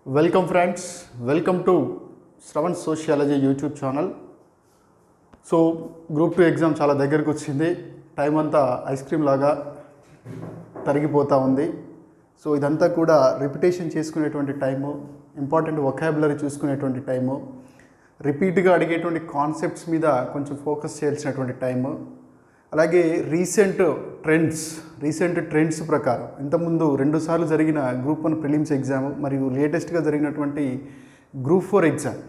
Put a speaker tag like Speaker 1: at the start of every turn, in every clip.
Speaker 1: Welcome friends, welcome to Shravan Sociology YouTube channel. So group 2 exam చాలా దగ్గరకు వచ్చింది. Time అంతా ఐస్ క్రీమ్ లాగా తరిగిపోతూ ఉంది. సో ఇదంతా కూడా రిపిటేషన్ చేసుకునేటువంటి టైము, ఇంపార్టెంట్ వొకాబులరీ చూసుకునేటువంటి టైము, రిపీట్గా అడిగేటువంటి కాన్సెప్ట్స్ మీద కొంచెం ఫోకస్ చేయాల్సినటువంటి టైము, అలాగే రీసెంట్ ట్రెండ్స్ ప్రకారం ఇంతకుముందు 2 సార్లు జరిగిన గ్రూప్ 1 ప్రిలిమ్స్ ఎగ్జామ్ మరియు లేటెస్ట్గా జరిగినటువంటి గ్రూప్ 4 ఎగ్జామ్,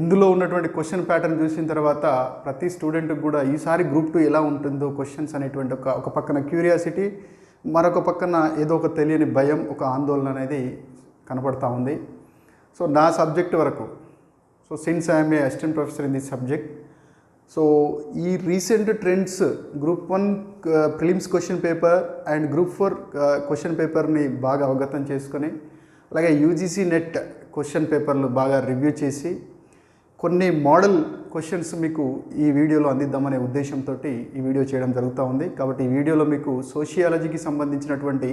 Speaker 1: ఇందులో ఉన్నటువంటి క్వశ్చన్ ప్యాటర్న్ చూసిన తర్వాత ప్రతి స్టూడెంట్కి కూడా ఈసారి గ్రూప్ 2 ఎలా ఉంటుందో క్వశ్చన్స్ అనేటువంటి ఒక పక్కన క్యూరియాసిటీ, మరొక పక్కన ఏదో ఒక తెలియని భయం, ఒక ఆందోళన అనేది కనపడతా ఉంది. సో నా సబ్జెక్ట్ వరకు, so since I'm a assistant professor in this subject, so ఈ recent trends group 1 prelims question paper and group 4 question పేపర్ని బాగా అవగతం చేసుకొని, అలాగే యూజీసీ నెట్ క్వశ్చన్ పేపర్లు బాగా రివ్యూ చేసి కొన్ని మోడల్ క్వశ్చన్స్ మీకు ఈ వీడియోలో అందిద్దామనే ఉద్దేశంతో ఈ వీడియో చేయడం జరుగుతూ ఉంది. కాబట్టి ఈ వీడియోలో మీకు సోషియాలజీకి సంబంధించినటువంటి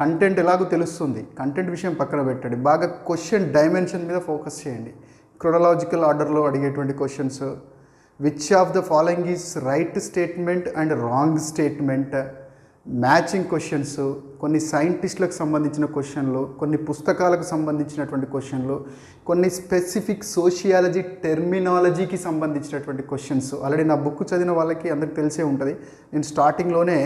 Speaker 1: కంటెంట్ ఎలాగో తెలుస్తుంది. కంటెంట్ విషయం పక్కన పెట్టండి, బాగా క్వశ్చన్ డైమెన్షన్ మీద ఫోకస్ చేయండి. క్రొనలాజికల్ ఆర్డర్లో అడిగేటువంటి questions, which of the following is right statement and wrong statement, matching questions, కొన్ని సైంటిస్టులకు సంబంధించిన క్వశ్చన్లు, కొన్ని పుస్తకాలకు సంబంధించినటువంటి క్వశ్చన్లు, కొన్ని స్పెసిఫిక్ సోషియాలజీ టెర్మినాలజీకి సంబంధించినటువంటి క్వశ్చన్స్. ఆల్రెడీ నా బుక్ చదివిన వాళ్ళకి అందరికి తెలిసే ఉంటుంది. నేను స్టార్టింగ్లోనే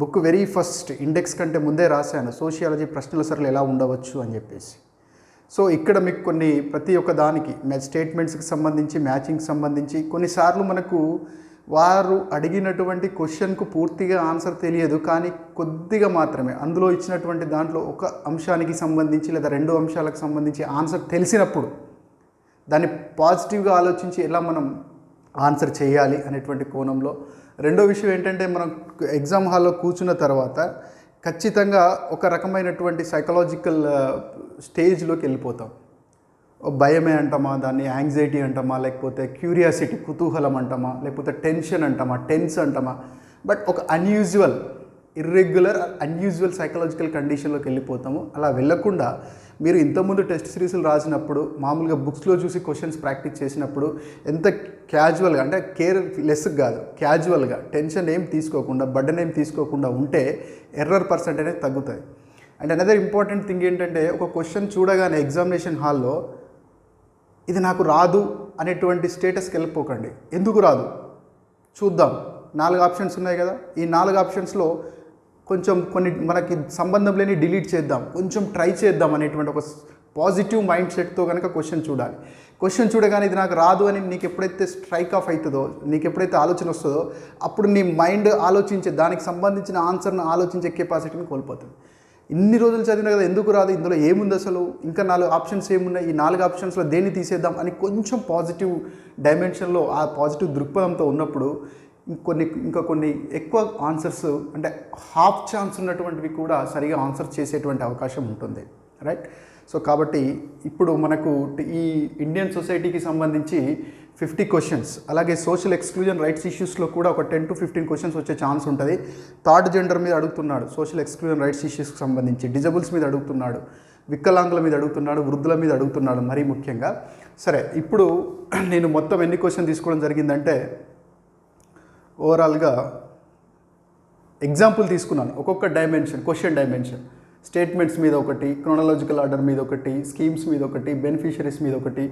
Speaker 1: బుక్ వెరీ ఫస్ట్ ఇండెక్స్ కంటే ముందే రాశాను సోషియాలజీ ప్రశ్నల సరళి ఎలా ఉండవచ్చు అని చెప్పేసి. సో ఇక్కడ మీకు కొన్ని ప్రతి ఒక్క దానికి స్టేట్మెంట్స్కి సంబంధించి, మ్యాచింగ్కి సంబంధించి, కొన్నిసార్లు మనకు వారు అడిగినటువంటి క్వశ్చన్కు పూర్తిగా ఆన్సర్ తెలియదు, కానీ కొద్దిగా మాత్రమే అందులో ఇచ్చినటువంటి దాంట్లో ఒక అంశానికి సంబంధించి లేదా 2 అంశాలకు సంబంధించి ఆన్సర్ తెలిసినప్పుడు దాన్ని పాజిటివ్గా ఆలోచించి ఎలా మనం ఆన్సర్ చేయాలి అనేటువంటి కోణంలో. రెండో విషయం ఏంటంటే, మనం ఎగ్జామ్ హాల్లో కూర్చున్న తర్వాత ఖచ్చితంగా ఒక రకమైనటువంటి సైకలాజికల్ స్టేజ్లోకి వెళ్ళిపోతాం. భయమే అంటామా, దాన్ని యాంగ్జైటీ అంటామా, లేకపోతే క్యూరియాసిటీ కుతూహలం అంటామా, లేకపోతే టెన్షన్ అంటామా, టెన్స్ అంటామా, బట్ ఒక అన్యూజువల్ సైకలాజికల్ కండిషన్లోకి వెళ్ళిపోతాము. అలా వెళ్ళకుండా మీరు ఇంతకుముందు టెస్ట్ సిరీస్లు రాసినప్పుడు, మామూలుగా బుక్స్లో చూసి క్వశ్చన్స్ ప్రాక్టీస్ చేసినప్పుడు ఎంత క్యాజువల్గా, అంటే కేర్లెస్ కాదు, క్యాజువల్గా టెన్షన్ ఏం తీసుకోకుండా, బర్డెన్ ఏం తీసుకోకుండా ఉంటే ఎర్రర్ పర్సెంట్ అనేది తగ్గుతుంది. అండ్ అనదర్ ఇంపార్టెంట్ థింగ్ ఏంటంటే, ఒక క్వశ్చన్ చూడగానే ఎగ్జామినేషన్ హాల్లో ఇది నాకు రాదు అనేటువంటి స్టేటస్కి వెళ్ళిపోకండి. ఎందుకు రాదు చూద్దాం, 4 ఆప్షన్స్ ఉన్నాయి కదా, ఈ 4 ఆప్షన్స్లో కొంచెం కొన్ని మనకి సంబంధం లేని డిలీట్ చేద్దాం, కొంచెం ట్రై చేద్దాం అనేటువంటి ఒక పాజిటివ్ మైండ్ సెట్తో కనుక క్వశ్చన్ చూడాలి. క్వశ్చన్ చూడగానే ఇది నాకు రాదు అని నీకు ఎప్పుడైతే స్ట్రైక్ ఆఫ్ అవుతుందో, నీకు ఎప్పుడైతే ఆలోచన వస్తుందో, అప్పుడు నీ మైండ్ ఆలోచించే, దానికి సంబంధించిన ఆన్సర్ను ఆలోచించే కెపాసిటీని కోల్పోతుంది. ఇన్ని రోజులు చదివినా కదా, ఎందుకు రాదు, ఇందులో ఏముంది అసలు, ఇంకా 4 ఆప్షన్స్ ఏమున్నాయి, ఈ 4 ఆప్షన్స్లో దేన్ని తీసేద్దాం అని కొంచెం పాజిటివ్ డైమెన్షన్లో, ఆ పాజిటివ్ దృక్పథంతో ఉన్నప్పుడు ఇంకా కొన్ని ఎక్కువ ఆన్సర్స్, అంటే హాఫ్ ఛాన్స్ ఉన్నటువంటివి కూడా సరిగా ఆన్సర్ చేసేటువంటి అవకాశం ఉంటుంది, రైట్. సో కాబట్టి ఇప్పుడు మనకు ఈ ఇండియన్ సొసైటీకి సంబంధించి 50 క్వశ్చన్స్, అలాగే సోషల్ ఎక్స్క్లూజన్ రైట్స్ ఇష్యూస్లో కూడా ఒక 10 to 15 క్వశ్చన్స్ వచ్చే ఛాన్స్ ఉంటుంది. థర్డ్ జెండర్ మీద అడుగుతున్నాడు, సోషల్ ఎక్స్క్లూజన్ రైట్స్ ఇష్యూస్కి సంబంధించి డిజబుల్స్ మీద అడుగుతున్నాడు, వికలాంగుల మీద అడుగుతున్నాడు, వృద్ధుల మీద అడుగుతున్నాడు మరీ ముఖ్యంగా. సరే, ఇప్పుడు నేను మొత్తం ఎన్ని క్వశ్చన్ తీసుకోవడం జరిగిందంటే, ఓవరాల్గా ఎగ్జాంపుల్ తీసుకున్నాను. ఒక్కొక్క డైమెన్షన్, క్వశ్చన్ డైమెన్షన్, స్టేట్మెంట్స్ మీద ఒకటి, క్రోనలాజికల్ ఆర్డర్ మీద ఒకటి, స్కీమ్స్ మీద ఒకటి, బెనిఫిషరీస్ మీద ఒకటి.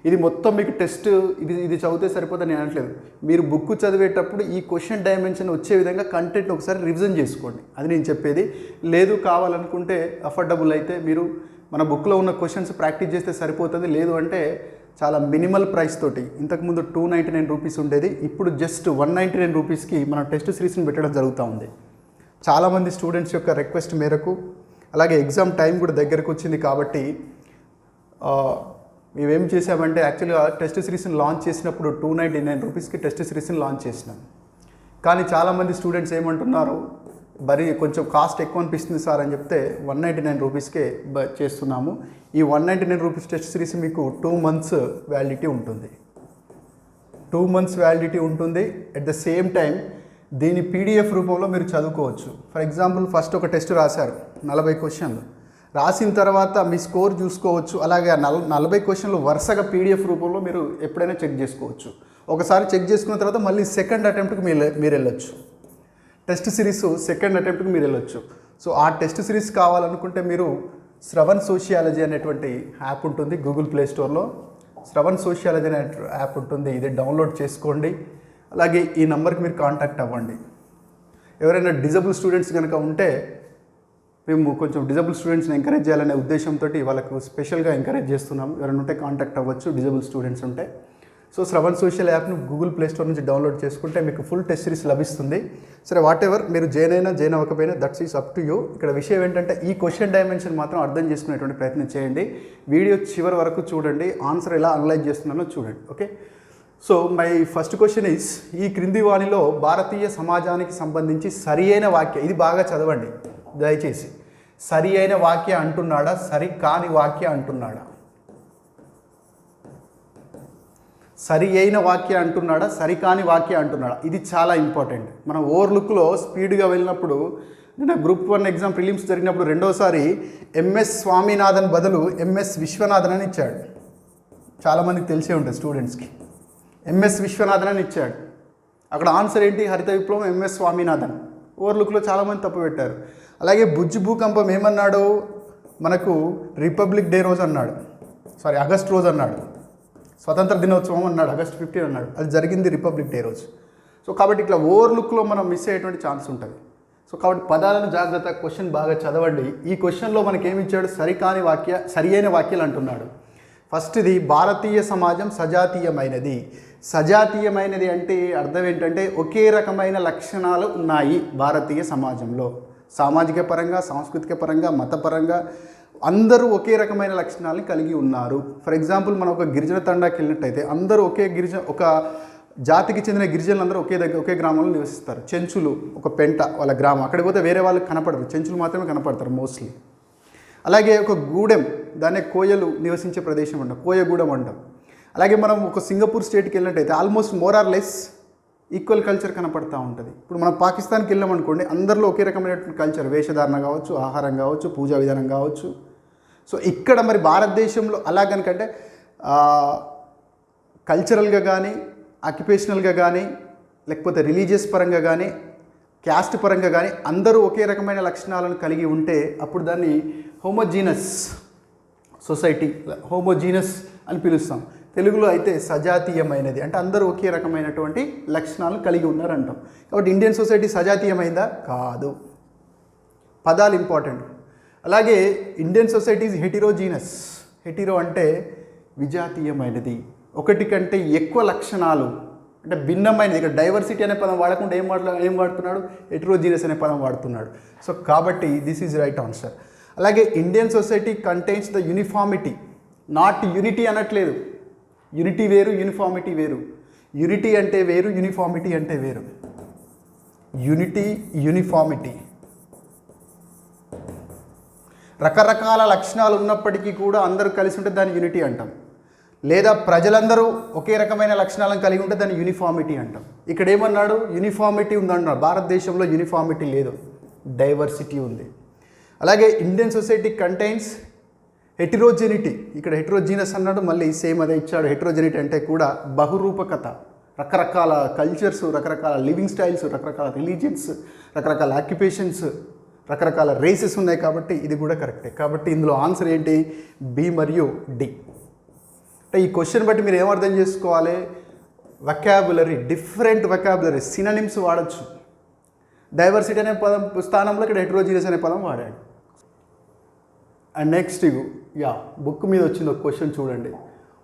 Speaker 1: ఇది మొత్తం మీకు టెస్ట్ ఇది చదివితే సరిపోతుంది నేను అనట్లేదు. మీరు బుక్ చదివేటప్పుడు ఈ క్వశ్చన్ డైమెన్షన్ వచ్చే విధంగా కంటెంట్ ఒకసారి రివిజన్ చేసుకోండి, అది నేను చెప్పేది. లేదు కావాలనుకుంటే అఫోర్డబుల్ అయితే మీరు మన బుక్లో ఉన్న క్వశ్చన్స్ ప్రాక్టీస్ చేస్తే సరిపోతుంది. లేదు అంటే చాలా మినిమల్ ప్రైస్ తోటి, ఇంతకుముందు 299 రూపీస్ ఉండేది, ఇప్పుడు జస్ట్ 199 రూపీస్కి మనం టెస్ట్ సిరీస్ని పెట్టడం జరుగుతూ ఉంది. చాలామంది స్టూడెంట్స్ యొక్క రిక్వెస్ట్ మేరకు, అలాగే ఎగ్జామ్ టైం కూడా దగ్గరకు వచ్చింది కాబట్టి మేమేం చేసామంటే, యాక్చువల్గా టెస్ట్ సిరీస్ని లాంచ్ చేసినప్పుడు 299 రూపీస్కి టెస్ట్ సిరీస్ని లాంచ్ చేసినాం. కానీ చాలామంది స్టూడెంట్స్ ఏమంటున్నారు, మరి కొంచెం కాస్ట్ ఎక్కువ అనిపిస్తుంది సార్ అని చెప్తే 199 రూపీస్కే చేస్తున్నాము. ఈ 199 రూపీస్ టెస్ట్ సిరీస్ మీకు 2 months వ్యాలిడిటీ ఉంటుంది. 2 months వ్యాలిడిటీ ఉంటుంది. అట్ ద సేమ్ టైం దీని PDF రూపంలో మీరు చదువుకోవచ్చు. ఫర్ ఎగ్జాంపుల్ ఫస్ట్ ఒక టెస్ట్ రాశారు, 40 క్వశ్చన్లు, రాసిన తర్వాత మీ స్కోర్ చూసుకోవచ్చు. అలాగే 40 క్వశ్చన్లు వరుసగా పీడిఎఫ్ రూపంలో మీరు ఎప్పుడైనా చెక్ చేసుకోవచ్చు. ఒకసారి చెక్ చేసుకున్న తర్వాత మళ్ళీ సెకండ్ అటెంప్ట్కి మీరు వెళ్ళొచ్చు. టెస్ట్ సిరీస్ సెకండ్ అటెంప్ట్కి మీరు వెళ్ళొచ్చు. సో ఆ టెస్ట్ సిరీస్ కావాలనుకుంటే మీరు శ్రవణ్ సోషియాలజీ అనేటువంటి యాప్ ఉంటుంది గూగుల్ ప్లే స్టోర్లో. శ్రవణ్ సోషియాలజీ అనే యాప్ ఉంటుంది, ఇది డౌన్లోడ్ చేసుకోండి. అలాగే ఈ నెంబర్కి మీరు కాంటాక్ట్ అవ్వండి. ఎవరైనా డిజబుల్ స్టూడెంట్స్ కనుక ఉంటే మేము కొంచెం డిజబుల్ స్టూడెంట్స్ని ఎంకరేజ్ చేయాలనే ఉద్దేశంతో వాళ్ళకు స్పెషల్గా ఎంకరేజ్ చేస్తున్నాము. ఎవరైనా ఉంటే కాంటాక్ట్ అవ్వచ్చు డిజబుల్ స్టూడెంట్స్ ఉంటే. సో శ్రవణ్ సోషల్ యాప్ను గూగుల్ ప్లే స్టోర్ నుంచి డౌన్లోడ్ చేసుకుంటే మీకు ఫుల్ టెస్ట్ సిరీస్ లభిస్తుంది. సరే, వాట్ ఎవర్ మీరు జాయిన్ అవ్వకపోయినా that's is up to you. ఇక్కడ విషయం ఏంటంటే ఈ క్వశ్చన్ డైమెన్షన్ మాత్రం అర్థం చేసుకునేటువంటి ప్రయత్నం చేయండి. వీడియో చివరి వరకు చూడండి, ఆన్సర్ ఎలా అనలైజ్ చేస్తున్నానో చూడండి. Okay, so my first question is, ఈ క్రింది వాణిలో భారతీయ సమాజానికి సంబంధించి సరి అయిన వాక్య, ఇది బాగా చదవండి దయచేసి, సరి అయిన వాక్య అంటున్నాడా, సరి కాని వాక్య అంటున్నాడా? సరి అయిన వాక్య అంటున్నాడా, సరికాని వాక్య అంటున్నాడా? ఇది చాలా ఇంపార్టెంట్. మనం ఓవర్లుక్లో స్పీడ్గా వెళ్ళినప్పుడు, నేను గ్రూప్ 1 ఎగ్జామ్ ప్రిలిమ్స్ జరిగినప్పుడు రెండోసారి ఎంఎస్ స్వామినాథన్ బదులు ఎంఎస్ విశ్వనాథన్ అని ఇచ్చాడు. చాలామందికి తెలిసే ఉంటుంది స్టూడెంట్స్కి. ఎంఎస్ విశ్వనాథన్ అని ఇచ్చాడు. అక్కడ ఆన్సర్ ఏంటి? హరిత విప్లవం ఎంఎస్ స్వామినాథన్. ఓవర్లుక్లో చాలామంది తప్పు పెట్టారు. అలాగే బుజ్జి భూకంపం ఏమన్నాడు? మనకు రిపబ్లిక్ డే రోజు అన్నాడు, ఆగస్ట్ రోజు అన్నాడు. స్వతంత్ర దినోత్సవం అన్నాడు, ఆగస్ట్ 15 అన్నాడు. అది జరిగింది రిపబ్లిక్ డే రోజు. సో కాబట్టి ఇట్లా ఓవర్లుక్లో మనం మిస్ అయ్యేటువంటి ఛాన్స్ ఉంటుంది. సో కాబట్టి పదాలను జాగ్రత్త, క్వశ్చన్ బాగా చదవండి. ఈ క్వశ్చన్లో మనకి ఏమి ఇచ్చాడు? సరికాని వాక్య, సరి అయిన వాక్యాలు అంటున్నాడు. ఫస్ట్ది, భారతీయ సమాజం సజాతీయమైనది. సజాతీయమైనది అంటే అర్థం ఏంటంటే ఒకే రకమైన లక్షణాలు ఉన్నాయి భారతీయ సమాజంలో. సామాజిక పరంగా, సాంస్కృతిక పరంగా, మతపరంగా అందరూ ఒకే రకమైన లక్షణాలను కలిగి ఉన్నారు. ఫర్ ఎగ్జాంపుల్, మనం ఒక గిరిజన తండాకి వెళ్ళినట్టయితే అందరూ ఒక జాతికి చెందిన గిరిజనులు అందరూ ఒకే గ్రామంలో నివసిస్తారు. చెంచులు ఒక పెంట వాళ్ళ గ్రామం, అక్కడికి పోతే వేరే వాళ్ళకి కనపడరు, చెంచులు మాత్రమే కనపడతారు మోస్ట్లీ. అలాగే ఒక గూడెం, దాన్ని కోయలు నివసించే ప్రదేశం అంటాం, కోయగూడెం అంటాం. అలాగే మనం ఒక సింగపూర్ స్టేట్కి వెళ్ళినట్టయితే almost more or less equal culture కనపడుతూ ఉంటుంది. ఇప్పుడు మనం పాకిస్తాన్కి వెళ్ళామనుకోండి, అందరిలో ఒకే రకమైనటువంటి కల్చర్, వేషధారణ కావచ్చు, ఆహారం కావచ్చు, పూజా విధానం కావచ్చు. సో ఇక్కడ మరి భారతదేశంలో అలా కనుకంటే కల్చరల్గా కానీ, ఆక్యుపేషనల్గా కానీ, లేకపోతే రిలీజియస్ పరంగా కానీ, క్యాస్ట్ పరంగా కానీ అందరూ ఒకే రకమైన లక్షణాలను కలిగి ఉంటే అప్పుడు దాన్ని హోమోజీనస్ సొసైటీ, హోమోజీనస్ అని పిలుస్తాం. తెలుగులో అయితే సజాతీయమైనది అంటే అందరూ ఒకే రకమైనటువంటి లక్షణాలను కలిగి ఉన్నారంటాం. కాబట్టి ఇండియన్ సొసైటీ సజాతీయమైందా? కాదు. పదాలు ఇంపార్టెంట్. అలాగే ఇండియన్ సొసైటీ ఈజ్ హెటిరోజీనస్. హెటిరో అంటే విజాతీయమైనది, ఒకటి కంటే ఎక్కువ లక్షణాలు అంటే భిన్నమైనది. ఇక్కడ డైవర్సిటీ అనే పదం వాడకుండా ఏం వాడుతున్నాడు? హెటిరోజీనస్ అనే పదం వాడుతున్నాడు. సో కాబట్టి దిస్ ఈజ్ రైట్ ఆన్సర్. అలాగే Indian society contains the uniformity, not unity అనట్లేదు. యూనిటీ వేరు, యూనిఫార్మిటీ వేరు. యూనిటీ అంటే వేరు, యూనిఫార్మిటీ అంటే వేరు. యూనిటీ, యూనిఫార్మిటీ రకరకాల లక్షణాలు ఉన్నప్పటికీ కూడా అందరూ కలిసి ఉంటే దాన్ని యూనిటీ అంటాం. లేదా ప్రజలందరూ ఒకే రకమైన లక్షణాలను కలిగి ఉంటే దాన్ని యూనిఫార్మిటీ అంటాం. ఇక్కడ ఏమన్నాడు? యూనిఫార్మిటీ ఉందన్నాడు. భారతదేశంలో యూనిఫార్మిటీ లేదు, డైవర్సిటీ ఉంది. అలాగే ఇండియన్ సొసైటీ కంటైన్స్ హెటిరోజెనిటీ. ఇక్కడ హెటిరోజీనస్ అన్నాడు, మళ్ళీ సేమ్ అదే ఇచ్చాడు. హెటిరోజెనిటీ అంటే కూడా బహురూపకత, రకరకాల కల్చర్స్, రకరకాల లివింగ్ స్టైల్స్, రకరకాల రిలీజియన్స్, రకరకాల ఆక్యుపేషన్స్, రకరకాల రేసెస్ ఉన్నాయి. కాబట్టి ఇది కూడా కరెక్టే. కాబట్టి ఇందులో ఆన్సర్ ఏంటి? బి మరియు డి. అంటే ఈ క్వశ్చన్ బట్టి మీరు ఏమర్థం చేసుకోవాలి? వొకాబులరీ, డిఫరెంట్ వొకాబులరీ, సినోనిమ్స్ వాడచ్చు. డైవర్సిటీ అనే పదం స్థానంలో ఇక్కడ హెటిరోజీనస్ అనే పదం వాడాడు. అండ్ నెక్స్ట్ బుక్ మీద వచ్చిన ఒక క్వశ్చన్ చూడండి.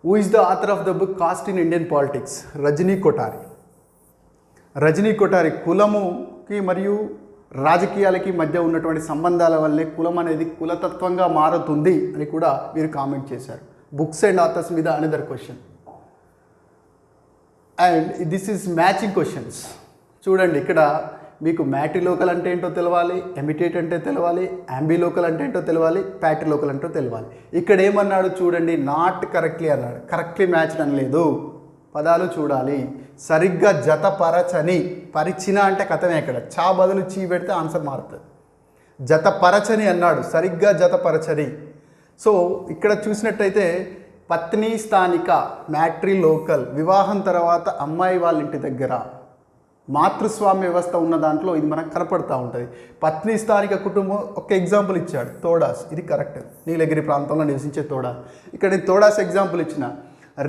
Speaker 1: Who is the author of the book caste in Indian politics? Rajni Kothari. Rajni Kothari కులముకి మరియు రాజకీయాలకి మధ్య ఉన్నటువంటి సంబంధాల వల్లే కులం అనేది కులతత్వంగా మారుతుంది అని కూడా మీరు కామెంట్ చేశారు. బుక్స్ అండ్ ఆథర్స్ మీద another question. And this is matching questions. చూడండి, ఇక్కడ మీకు మ్యాట్రిలోకల్ అంటే ఏంటో తెలవాలి, ఎమిటేట్ అంటే తెలవాలి, యాంబిలోకల్ అంటే ఏంటో తెలవాలి, ప్యాట్రిలోకల్ అంటే తెలవాలి. ఇక్కడ ఏమన్నాడు చూడండి, నాట్ కరెక్ట్లీ అన్నాడు. కరెక్ట్లీ మ్యాచ్డ్ అనలేదు. పదాలు చూడాలి. సరిగ్గా జతపరచని, పరిచిన అంటే కథమే. ఇక్కడ చా బదులు చీ పెడితే ఆన్సర్ మారుతుంది. జతపరచని అన్నాడు, సరిగ్గా జతపరచని. సో ఇక్కడ చూసినట్టయితే పత్ని స్థానిక, మ్యాట్రీ లోకల్, వివాహం తర్వాత అమ్మాయి వాళ్ళ ఇంటి దగ్గర, మాతృస్వామ్య వ్యవస్థ ఉన్న దాంట్లో ఇది మనకు కనపడుతూ ఉంటుంది. పత్ని స్థానిక కుటుంబం ఒక ఎగ్జాంపుల్ ఇచ్చాడు, తోడాస్, ఇది కరెక్ట్, నీలగిరి ప్రాంతంలో నివసించే తోడాస్. ఇక్కడ నేను తోడాస్ ఎగ్జాంపుల్ ఇచ్చిన.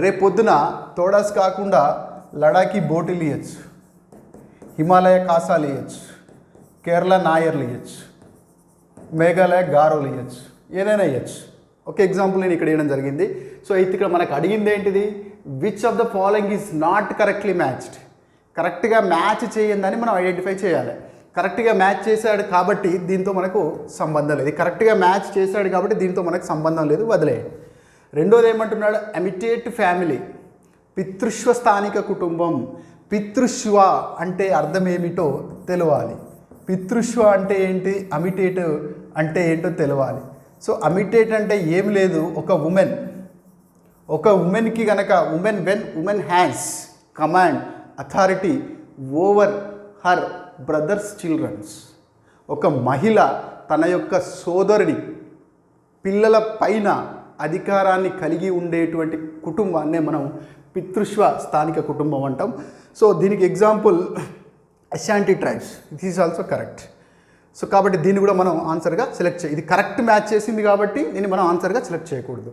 Speaker 1: రేపొద్దున తోడాస్ కాకుండా లడాఖీ బోటీలు ఇవ్వచ్చు, హిమాలయ కాసాలు ఇవ్వచ్చు, కేరళ నాయర్లు ఇవ్వచ్చు, మేఘాలయ గారోలు ఇవ్వచ్చు, ఏదైనా ఇవ్వచ్చు. ఒక ఎగ్జాంపుల్ నేను ఇక్కడ ఇవ్వడం జరిగింది. సో అయితే ఇక్కడ మనకు అడిగింది ఏంటిది, which of the following is not correctly matched. కరెక్ట్గా మ్యాచ్ చేయందని మనం ఐడెంటిఫై చేయాలి. కరెక్ట్గా మ్యాచ్ చేశాడు కాబట్టి దీంతో మనకు సంబంధం లేదు, కరెక్ట్గా మ్యాచ్ చేశాడు కాబట్టి దీంతో మనకు సంబంధం లేదు, వదిలేయండి. రెండోది ఏమంటున్నాడు, అమిటేట్ ఫ్యామిలీ, పితృశ్వ స్థానిక కుటుంబం. పితృశ్వ అంటే అర్థం ఏమిటో తెలవాలి. పితృశ్వ అంటే ఏంటి, అమిటేట్ అంటే ఏంటో తెలవాలి. సో అమిటేట్ అంటే ఏం లేదు, ఒక ఉమెన్కి గనక when women has command authority over her brothers childrens, ఒక మహిళ తన యొక్క సోదరుని పిల్లల పైన అధికారాన్ని కలిగి ఉండేటువంటి కుటుంబాన్నే మనం పితృశ్వ స్థానిక కుటుంబం అంటాం. సో దీనికి example Ashanti tribes, it is also correct. So కాబట్టి దీన్ని కూడా మనం ఆన్సర్గా సెలెక్ట్ ఇది కరెక్ట్ మ్యాచ్ చేసింది కాబట్టి దీన్ని మనం ఆన్సర్గా సెలెక్ట్ చేయకూడదు.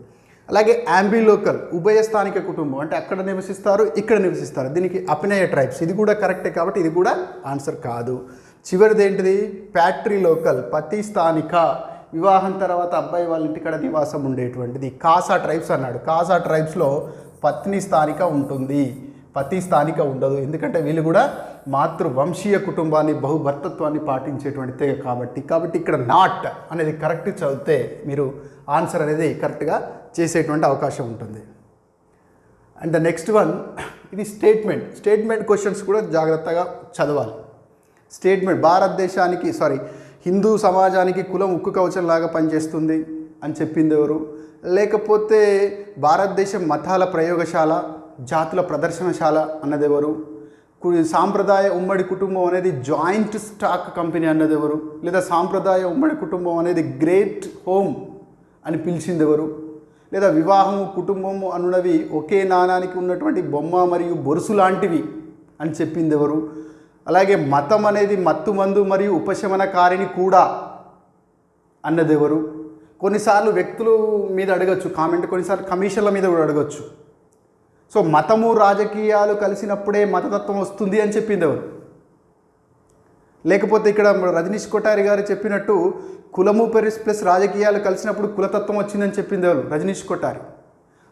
Speaker 1: అలాగే యాంబీ లోకల్, ఉభయ స్థానిక కుటుంబం, అంటే అక్కడ నివసిస్తారు ఇక్కడ నివసిస్తారు, దీనికి అపినయ ట్రైబ్స్, ఇది కూడా కరెక్టే కాబట్టి ఇది కూడా ఆన్సర్ కాదు. చివరిది ఏంటిది, ప్యాట్రీ లోకల్, పతి స్థానిక, వివాహం తర్వాత అబ్బాయి వాళ్ళ ఇంటికాడ నివాసం ఉండేటువంటిది. కాసా ట్రైబ్స్ అన్నాడు, కాసా ట్రైబ్స్లో పత్ని స్థానిక ఉంటుంది, పతి స్థానిక ఉండదు, ఎందుకంటే వీళ్ళు కూడా మాతృవంశీయ కుటుంబాన్ని బహుభర్తత్వాన్ని పాటించేటువంటి తెగ కాబట్టి ఇక్కడ నాట్ అనేది కరెక్ట్ చదివితే మీరు ఆన్సర్ అనేది కరెక్ట్గా చేసేటువంటి అవకాశం ఉంటుంది. అండ్ ద నెక్స్ట్ వన్, ఇది స్టేట్మెంట్ క్వశ్చన్స్ కూడా జాగ్రత్తగా చదవాలి. స్టేట్మెంట్, భారతదేశానికి హిందూ సమాజానికి కులం ఉక్కు కవచంలాగా పనిచేస్తుంది అని చెప్పింది ఎవరు, లేకపోతే భారతదేశం మతాల ప్రయోగశాల, జాతుల ప్రదర్శనశాల అన్నది ఎవరు, సాంప్రదాయ ఉమ్మడి కుటుంబం అనేది జాయింట్ స్టాక్ కంపెనీ అన్నది ఎవరు, లేదా సాంప్రదాయ ఉమ్మడి కుటుంబం అనేది గ్రేట్ హోమ్ అని పిలిచింది ఎవరు, లేదా వివాహము కుటుంబము అనున్నవి ఒకే నాణానికి ఉన్నటువంటి బొమ్మ మరియు బొరుసు లాంటివి అని చెప్పింది ఎవరు, అలాగే మతం అనేది మత్తుమందు మరియు ఉపశమనకారిని కూడా అన్నది ఎవరు. కొన్నిసార్లు వ్యక్తుల మీద అడగచ్చు కామెంట్, కొన్నిసార్లు కమిషన్ల మీద కూడా అడగచ్చు. సో మతము రాజకీయాలు కలిసినప్పుడే మతతత్వం వస్తుంది అని చెప్పింది ఎవరు, లేకపోతే ఇక్కడ రజనీష్ కొఠారి గారు చెప్పినట్టు కులము ప్లస్ రాజకీయాలు కలిసినప్పుడు కులతత్వం వచ్చిందని చెప్పింది ఎవరు, రజనీష్ కొఠారి.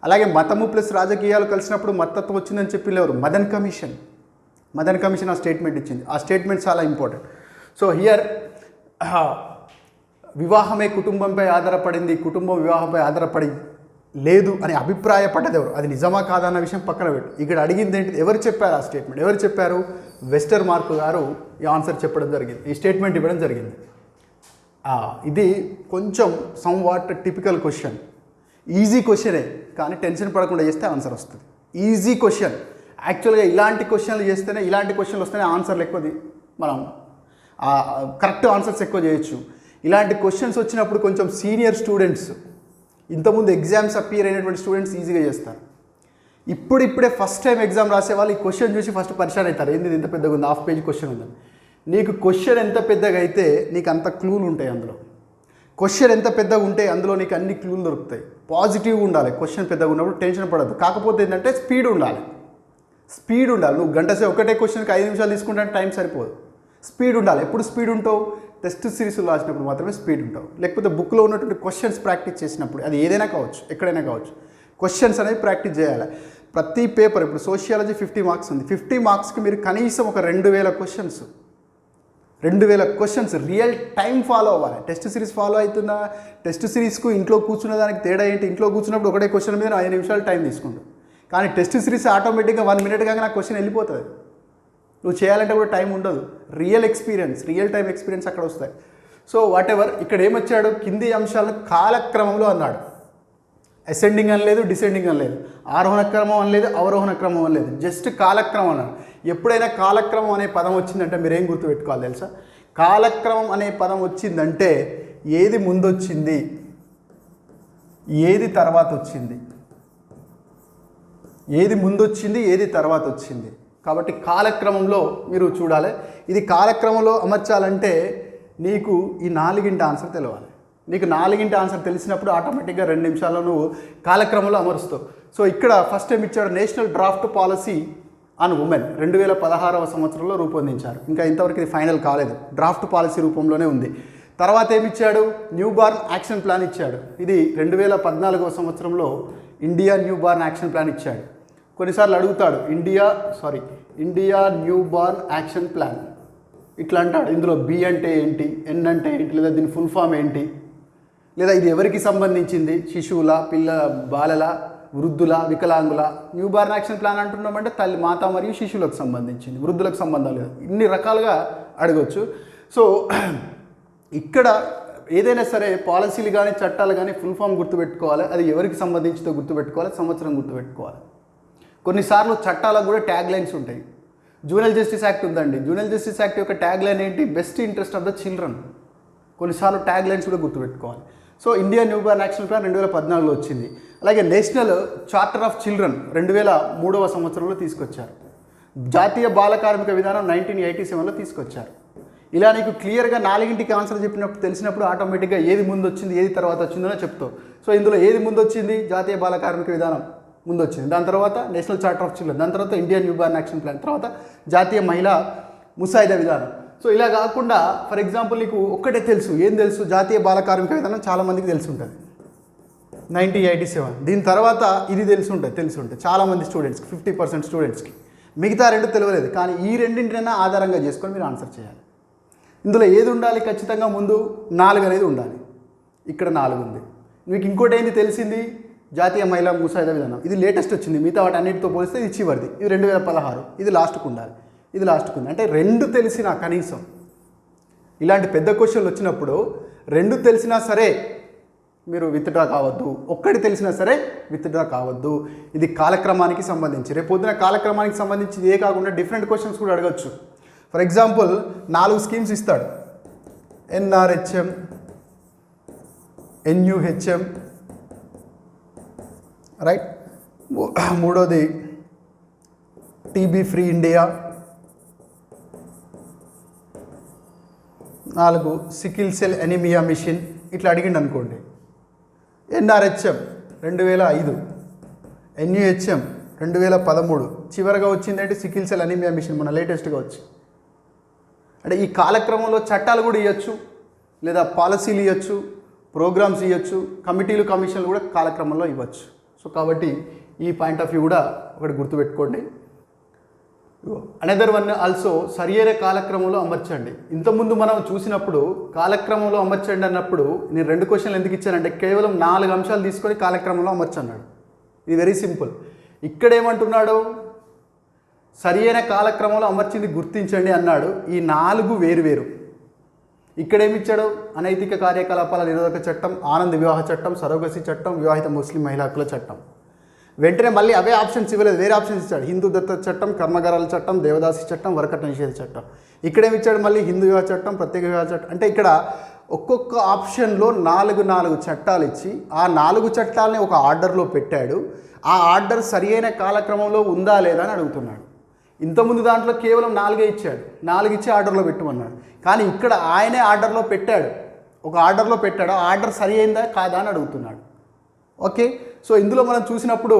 Speaker 1: అలాగే మతము ప్లస్ రాజకీయాలు కలిసినప్పుడు మతతత్వం వచ్చిందని చెప్పింది ఎవరు, మదన్ కమిషన్ ఆ స్టేట్మెంట్ ఇచ్చింది. ఆ స్టేట్మెంట్ చాలా ఇంపార్టెంట్. సో హియర్ వివాహమే కుటుంబంపై ఆధారపడింది, కుటుంబం వివాహంపై ఆధారపడి లేదు అని అభిప్రాయపడ్డది ఎవరు, అది నిజమా కాదా అన్న విషయం పక్కన పెట్టు. ఇక్కడ అడిగింది ఏంటి, ఎవరు చెప్పారు ఆ స్టేట్మెంట్, ఎవరు చెప్పారు, వెస్టర్ మార్క్ గారు ఈ ఆన్సర్ చెప్పడం జరిగింది, ఈ స్టేట్మెంట్ ఇవ్వడం జరిగింది. ఇది కొంచెం సమ్వాట్ టిపికల్ క్వశ్చన్, ఈజీ క్వశ్చనే, కానీ టెన్షన్ పడకుండా చేస్తే ఆన్సర్ వస్తుంది. ఈజీ క్వశ్చన్, యాక్చువల్గా ఇలాంటి క్వశ్చన్లు చేస్తేనే, ఇలాంటి క్వశ్చన్లు వస్తేనే ఆన్సర్లు ఎక్కువ మనం కరెక్ట్ ఆన్సర్స్ ఎక్కువ చేయొచ్చు. ఇలాంటి క్వశ్చన్స్ వచ్చినప్పుడు కొంచెం సీనియర్ స్టూడెంట్స్, ఇంతకుముందు ఎగ్జామ్స్ అపియర్ అయినటువంటి స్టూడెంట్స్ ఈజీగా చేస్తారు. ఇప్పుడే ఫస్ట్ టైం ఎగ్జామ్ రాసే వాళ్ళు ఈ క్వశ్చన్ చూసి ఫస్ట్ పరిచయం అవుతారు, ఏంది ఇంత పెద్దగా ఉంది, హాఫ్ పేజ్ క్వశ్చన్ ఉందని. నీకు క్వశ్చన్ ఎంత పెద్దగా అయితే నీకు అంత క్లూలు ఉంటాయి అందులో. క్వశ్చన్ ఎంత పెద్దగా ఉంటే అందులో నీకు అన్ని క్లూలు దొరుకుతాయి. పాజిటివ్గా ఉండాలి, క్వశ్చన్ పెద్దగా ఉన్నప్పుడు టెన్షన్ పడద్దు. కాకపోతే ఏంటంటే స్పీడ్ ఉండాలి. నువ్వు గంటసేపు ఒకటే క్వశ్చన్కి 5 నిమిషాలు తీసుకుంటే టైం సరిపోదు. స్పీడ్ ఉండాలి. ఎప్పుడు స్పీడ్ ఉంటావు, టెస్ట్ సిరీస్లో రాసినప్పుడు మాత్రమే స్పీడ్ ఉంటావు, లేకపోతే బుక్లో ఉన్నటువంటి క్వశ్చన్స్ ప్రాక్టీస్ చేసినప్పుడు, అది ఏదైనా కావచ్చు, ఎక్కడైనా కావచ్చు, క్వశ్చన్స్ అనేది ప్రాక్టీస్ చేయాలి. ప్రతి పేపర్, ఇప్పుడు సోషియాలజీ 50 మార్క్స్ ఉంది, 50 మార్క్స్కి మీరు కనీసం ఒక 2000 క్వశ్చన్స్ రియల్ టైం ఫాలో అవ్వాలి. టెస్ట్ సిరీస్ ఫాలో అవుతుందా, టెస్ట్ సిరీస్కు ఇంట్లో కూర్చున్న దానికి తేడా ఏంటి, ఇంట్లో కూర్చున్నప్పుడు ఒకటే క్వశ్చన్ మీద 5 నిమిషాలు టైం తీసుకుంటావు, కానీ టెస్ట్ సిరీస్ ఆటోమేటిక్గా 1 మినిట్ కాగా నా క్వశ్చన్ వెళ్ళిపోతుంది. నువ్వు చేయాలంటే కూడా టైం ఉండదు. రియల్ టైం ఎక్స్పీరియన్స్ అక్కడ వస్తాయి. సో వాట్ ఎవర్, ఇక్కడ ఏమొచ్చాడు, కింది అంశాలను కాలక్రమంలో అన్నాడు. అసెండింగ్ అని లేదు, డిసెండింగ్ అని లేదు, ఆరోహణ క్రమం అని లేదు, అవరోహణ క్రమం అని లేదు, జస్ట్ కాలక్రమం అన్నాడు. ఎప్పుడైనా కాలక్రమం అనే పదం వచ్చిందంటే మీరు ఏం గుర్తుపెట్టుకోవాలి తెలుసా, కాలక్రమం అనే పదం వచ్చిందంటే ఏది ముందొచ్చింది, ఏది తర్వాత వచ్చింది, ఏది ముందొచ్చింది, ఏది తర్వాత వచ్చింది. కాబట్టి కాలక్రమంలో మీరు చూడాలి. ఇది కాలక్రమంలో అమర్చాలంటే నీకు ఈ 4 ఆన్సర్ తెలవాలి. నీకు 4 ఆన్సర్ తెలిసినప్పుడు ఆటోమేటిక్గా 2 నిమిషాల్లో నువ్వు కాలక్రమంలో అమరుస్తావు. సో ఇక్కడ ఫస్ట్ ఏం ఇచ్చాడు, national draft policy on women 2016వ సంవత్సరంలో రూపొందించారు. ఇంకా ఇంతవరకు ఇది ఫైనల్ కాలేదు, డ్రాఫ్ట్ పాలసీ రూపంలోనే ఉంది. తర్వాత ఏమిచ్చాడు, న్యూ బార్న్ యాక్షన్ ప్లాన్ ఇచ్చాడు. ఇది 2014వ సంవత్సరంలో India new born action plan ఇచ్చాడు. కొన్నిసార్లు అడుగుతాడు India new born action plan ఇట్లా అంటాడు. ఇందులో బి అంటే ఏంటి, ఎన్ అంటే ఏంటి, లేదా దీని ఫుల్ ఫామ్ ఏంటి, లేదా ఇది ఎవరికి సంబంధించింది, శిశువుల, బాలల, వృద్ధుల, వికలాంగుల. న్యూ బార్న్ యాక్షన్ ప్లాన్ అంటున్నామంటే తల్లి, మాత మరియు శిశువులకు సంబంధించింది, వృద్ధులకు సంబంధం లేదు. ఇన్ని రకాలుగా అడగవచ్చు. సో ఇక్కడ ఏదైనా సరే పాలసీలు కానీ చట్టాలు కానీ ఫుల్ ఫామ్ గుర్తుపెట్టుకోవాలి. అది ఎవరికి సంబంధించితో గుర్తుపెట్టుకోవాలి, సంవత్సరం గుర్తుపెట్టుకోవాలి. కొన్నిసార్లు చట్టాలకు కూడా ట్యాగ్ లైన్స్ ఉంటాయి. జూనల్ జస్టిస్ యాక్ట్ ఉందండి. జూనల్ జస్టిస్ యాక్ట్ యొక్క ట్యాగ్ లైన్ ఏంటి, best interest of the children. కొన్నిసార్లు ట్యాగ్ లైన్స్ కూడా గుర్తుపెట్టుకోవాలి. So India new born action plan 2014లో వచ్చింది. అలాగే నేషనల్ చార్టర్ ఆఫ్ చిల్డ్రన్ 2003వ సంవత్సరంలో తీసుకొచ్చారు. జాతీయ బాల కార్మిక విధానం 1987లో తీసుకొచ్చారు. ఇలా నీకు క్లియర్గా 4 ఆన్సర్ చెప్పినప్పుడు తెలిసినప్పుడు ఆటోమేటిక్గా ఏది ముందు వచ్చింది, ఏది తర్వాత వచ్చిందో చెప్తావు. సో ఇందులో ఏది ముందు వచ్చింది, జాతీయ బాల కార్మిక విధానం ముందు వచ్చింది. దాని తర్వాత నేషనల్ చార్టర్ ఆఫ్ చిల్డ్రన్, దాని తర్వాత India new born action plan, తర్వాత జాతీయ మహిళా ముసాయిదా విధానం. సో ఇలా కాకుండా ఫర్ ఎగ్జాంపుల్ నీకు ఒక్కటే తెలుసు, ఏం తెలుసు, జాతీయ బాల కార్మిక విధానం చాలామందికి తెలిసి ఉంటుంది 1987. దీని తర్వాత ఇది తెలిసి ఉంటుంది చాలామంది స్టూడెంట్స్కి, 50% స్టూడెంట్స్కి. మిగతా 2 తెలియలేదు. కానీ ఈ రెండింటినైనా ఆధారంగా చేసుకొని మీరు ఆన్సర్ చేయాలి. ఇందులో ఏది ఉండాలి, ఖచ్చితంగా ముందు 4 అనేది ఉండాలి. ఇక్కడ 4 ఉంది. మీకు ఇంకోటి ఏంది తెలిసింది, జాతీయ మహిళా ముసాయిదా విధానం. ఇది లేటెస్ట్ వచ్చింది, మిగతా వాటి అన్నిటితో పోలిస్తే ఇది చివరిది. ఇది 2016. ఇది లాస్ట్కు ఉండాలి, ఇది లాస్ట్కు ఉంది. అంటే 2 తెలిసినా కనీసం ఇలాంటి పెద్ద క్వశ్చన్లు వచ్చినప్పుడు 2 తెలిసినా సరే మీరు విత్డ్రా కావద్దు, ఒక్కటి తెలిసినా సరే విత్డ్రా కావద్దు. ఇది కాలక్రమానికి సంబంధించి. రేపు పొద్దున కాలక్రమానికి సంబంధించి ఇదే కాకుండా డిఫరెంట్ క్వశ్చన్స్ కూడా అడగచ్చు. ఫర్ ఎగ్జాంపుల్ 4 స్కీమ్స్ ఇస్తాడు, ఎన్ఆర్హెచ్ఎం, ఎన్యుహెచ్ఎం, రైట్. 3వది TB free India, 4 sickle cell anaemia mission. ఇట్లా అడిగిండు అనుకోండి. ఎన్ఆర్హెచ్ఎం 2005, ఎన్యుహెచ్ఎం 2013, చివరిగా వచ్చిందంటే సికిల్ సెల్ ఎనీమియా మిషన్ మన లేటెస్ట్గా వచ్చి. అంటే ఈ కాలక్రమంలో చట్టాలు కూడా ఇవ్వచ్చు, లేదా పాలసీలు ఇవ్వచ్చు, ప్రోగ్రామ్స్ ఇవ్వచ్చు, కమిటీలు, కమిషన్లు కూడా కాలక్రమంలో ఇవ్వచ్చు. సో కాబట్టి ఈ పాయింట్ ఆఫ్ వ్యూ కూడా ఒకటి గుర్తుపెట్టుకోండి. అనదర్ వన్ ఆల్సో సరియైన కాలక్రమంలో అమర్చండి. ఇంతకుముందు మనం చూసినప్పుడు కాలక్రమంలో అమర్చండి అన్నప్పుడు నేను 2 క్వశ్చన్లు ఎందుకు ఇచ్చానంటే కేవలం 4 అంశాలు తీసుకొని కాలక్రమంలో అమర్చన్నాడు. ఇది వెరీ సింపుల్. ఇక్కడేమంటున్నాడు, సరియైన కాలక్రమంలో అమర్చింది గుర్తించండి అన్నాడు. ఈ 4 వేరు. ఇక్కడేమిచ్చాడు, అనైతిక కార్యకలాపాల నిరోధక చట్టం, ఆనంద్ వివాహ చట్టం, సరోగసి చట్టం, వివాహిత ముస్లిం మహిళా హక్కుల చట్టం. వెంటనే మళ్ళీ అవే ఆప్షన్స్ ఇవ్వలేదు, వేరే ఆప్షన్స్ ఇచ్చాడు. హిందూ దత్త చట్టం, కర్మగారాల చట్టం, దేవదాసి చట్టం, వరకట్న నిషేధ చట్టం. ఇక్కడేమిచ్చాడు, మళ్ళీ హిందూ వివాహ చట్టం, ప్రత్యేక వివాహ చట్టం. అంటే ఇక్కడ ఒక్కొక్క ఆప్షన్లో 4 చట్టాలు ఇచ్చి ఆ 4 చట్టాలని ఒక ఆర్డర్లో పెట్టాడు. ఆ ఆర్డర్ సరియైన కాలక్రమంలో ఉందా లేదా అని అడుగుతున్నాడు. ఇంతకుముందు దాంట్లో కేవలం 4 ఇచ్చాడు, 4 ఇచ్చి ఆర్డర్లో పెట్టమన్నాడు. కానీ ఇక్కడ ఆయనే ఆర్డర్లో పెట్టాడు, ఒక ఆర్డర్లో పెట్టాడు. ఆ ఆర్డర్ సరి అయిందా కాదా అని అడుగుతున్నాడు. ఓకే, సో ఇందులో మనం చూసినప్పుడు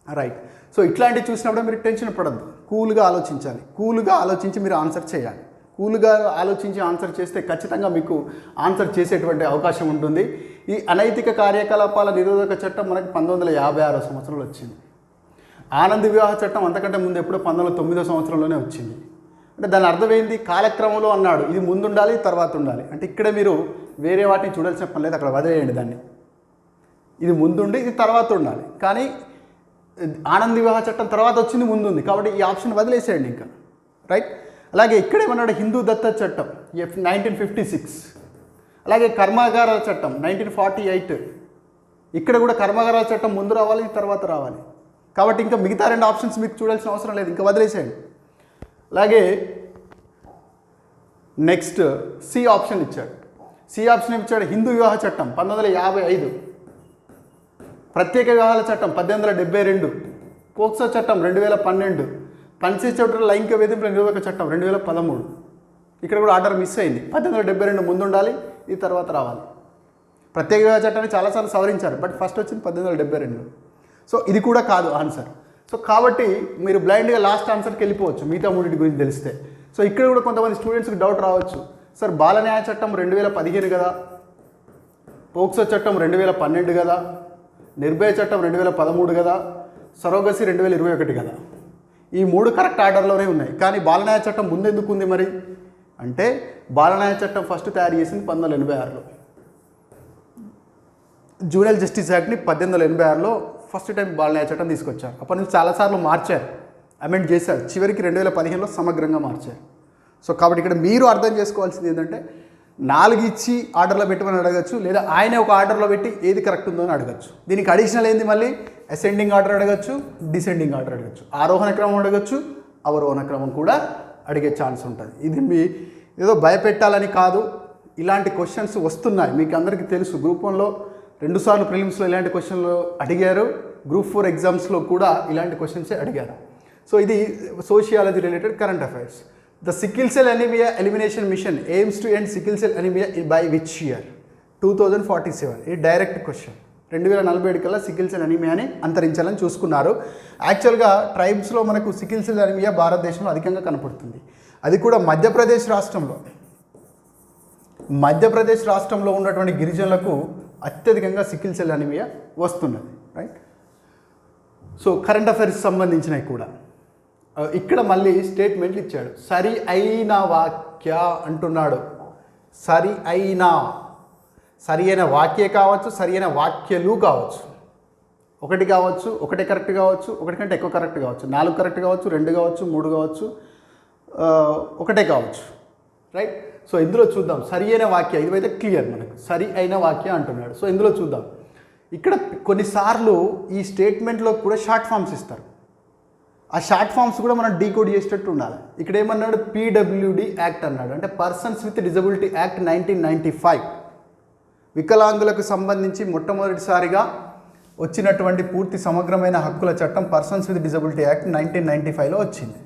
Speaker 1: రైట్. సో ఇట్లాంటివి చూసినప్పుడు మీరు టెన్షన్ పడద్దు, కూల్గా ఆలోచించాలి. కూల్గా ఆలోచించి మీరు ఆన్సర్ చేయాలి. కూల్గా ఆలోచించి ఆన్సర్ చేస్తే ఖచ్చితంగా మీకు ఆన్సర్ చేసేటువంటి అవకాశం ఉంటుంది. ఈ అనైతిక కార్యకలాపాల నిరోధక చట్టం మనకి 1956వ సంవత్సరంలో వచ్చింది. ఆనంద్ వివాహ చట్టం అంతకంటే ముందు ఎప్పుడో 1909వ సంవత్సరంలోనే వచ్చింది. అంటే దాని అర్థమైంది, కాలక్రమంలో అన్నాడు ఇది ముందు ఉండాలి, తర్వాత ఉండాలి. అంటే ఇక్కడ మీరు వేరే వాటిని చూడాల్సిన పని లేదు, అక్కడ వదిలేయండి దాన్ని. ఇది ముందుండి ఇది తర్వాత ఉండాలి. కానీ ఆనంద్ వివాహ చట్టం తర్వాత వచ్చింది, ముందు ఉంది. కాబట్టి ఈ ఆప్షన్ వదిలేసేయండి ఇంకా, రైట్. అలాగే ఇక్కడేమన్నాడు, హిందూ దత్త చట్టం 1956. అలాగే కర్మాగారాల చట్టం 1948. ఇక్కడ కూడా కర్మాగారాల చట్టం ముందు రావాలి, తర్వాత రావాలి. కాబట్టి ఇంకా మిగతా 2 ఆప్షన్స్ మీకు చూడాల్సిన అవసరం లేదు, ఇంకా వదిలేసేయండి. అలాగే నెక్స్ట్ సి ఆప్షన్ ఇచ్చాడు. సి ఆప్షన్ ఇచ్చాడు హిందూ వివాహ చట్టం 1955, ప్రత్యేక వివాహాల చట్టం 1872, పోక్సో చట్టం 2012, పంచే చట్టం లైంగిక వేధింపుల నిరోధక చట్టం 2013. ఇక్కడ కూడా ఆర్డర్ మిస్ అయింది. 1872 ముందు ఉండాలి, ఇది తర్వాత రావాలి. ప్రత్యేక వివాహ చట్టాన్ని చాలాసార్లు సవరించారు, బట్ ఫస్ట్ వచ్చింది 1872. సో ఇది కూడా కాదు ఆన్సర్. సో కాబట్టి మీరు బ్లైండ్గా లాస్ట్ ఆన్సర్కి వెళ్ళిపోవచ్చు మిగతా మూడింటి గురించి తెలిస్తే. సో ఇక్కడ కూడా కొంతమంది స్టూడెంట్స్కి డౌట్ రావచ్చు, సార్ బాల న్యాయ చట్టం 2015 కదా, పోక్సో చట్టం 2012 కదా, నిర్భయ చట్టం 2013 కదా, సరోగసి 2021 కదా. ఈ మూడు కరెక్ట్ ఆర్డర్లోనే ఉన్నాయి. కానీ బాల న్యాయ చట్టం ముందెందుకు ఉంది మరి అంటే, బాల న్యాయ చట్టం ఫస్ట్ తయారు చేసింది 1986లో. జూనియర్ జస్టిస్ యాక్ట్ని 1886లో ఫస్ట్ టైం బాల న్యాయ చట్టం తీసుకొచ్చారు. అప్పటి నుంచి చాలాసార్లు మార్చారు, అమెండ్ చేశారు, చివరికి 2015లో సమగ్రంగా మార్చారు. సో కాబట్టి ఇక్కడ మీరు అర్థం చేసుకోవాల్సింది ఏంటంటే, 4 ఇచ్చి ఆర్డర్లో పెట్టమని అడగచ్చు, లేదా ఆయన ఒక ఆర్డర్లో పెట్టి ఏది కరెక్ట్ ఉందో అని అడగచ్చు. దీనికి అడిషనల్ ఏంది మళ్ళీ, అసెండింగ్ ఆర్డర్ అడగచ్చు, డిసెండింగ్ ఆర్డర్ అడగచ్చు, ఆరోహణ క్రమం అడగచ్చు, అవరోహణ క్రమం కూడా అడిగే ఛాన్స్ ఉంటుంది. ఇది మీ ఏదో భయపెట్టాలని కాదు, ఇలాంటి క్వశ్చన్స్ వస్తున్నాయి. మీకు అందరికీ తెలుసు, గ్రూప్ 1లో 2 సార్లు ప్రిలిమ్స్లో ఇలాంటి క్వశ్చన్లు అడిగారు, గ్రూప్ 4 ఎగ్జామ్స్లో కూడా ఇలాంటి క్వశ్చన్సే అడిగారు. సో ఇది sociology related current affairs. The sickle cell anaemia elimination mission aims to end sickle cell anaemia by which year? 2047. ఇది డైరెక్ట్ క్వశ్చన్. 2047 కల్లా సికిల్ సెల్ అనీమియాని అంతరించాలని చూసుకున్నారు. యాక్చువల్గా ట్రైబ్స్లో మనకు సికిల్ సెల్ అనీమియా భారతదేశంలో అధికంగా కనపడుతుంది. అది కూడా మధ్యప్రదేశ్ రాష్ట్రంలో ఉన్నటువంటి గిరిజనులకు అత్యధికంగా సికిల్ సెల్ అనీమియా వస్తున్నది. రైట్. సో కరెంట్ అఫైర్స్ సంబంధించినవి కూడా ఇక్కడ మళ్ళీ స్టేట్మెంట్లు ఇచ్చాడు. సరి అయిన వాక్య అంటున్నాడు. సరి అయిన వాక్యే కావచ్చు, సరి అయిన వాక్యలు కావచ్చు. ఒకటి కావచ్చు, ఒకటే కరెక్ట్ కావచ్చు, ఒకటి కంటే ఎక్కువ కరెక్ట్ కావచ్చు, 4 కరెక్ట్ కావచ్చు, 2 కావచ్చు, 3 కావచ్చు, ఒకటే కావచ్చు. రైట్. సో ఇందులో చూద్దాం సరి అయిన వాక్య. ఇదైతే క్లియర్ మనకు, సరి అయిన వాక్య అంటున్నాడు. సో ఇందులో చూద్దాం. ఇక్కడ కొన్నిసార్లు ఈ స్టేట్మెంట్లో కూడా షార్ట్ ఫామ్స్ ఇస్తారు. ఆ షార్ట్ ఫామ్స్ కూడా మనం డీకోడ్ చేసేటట్టు ఉండాలి. ఇక్కడ ఏమన్నాడు, పీడబ్ల్యూడి యాక్ట్ అన్నాడు, అంటే పర్సన్స్ విత్ డిజబిలిటీ యాక్ట్ 1995. వికలాంగులకు సంబంధించి మొట్టమొదటిసారిగా వచ్చినటువంటి పూర్తి సమగ్రమైన హక్కుల చట్టం పర్సన్స్ విత్ డిజబిలిటీ యాక్ట్ 1995లో వచ్చింది.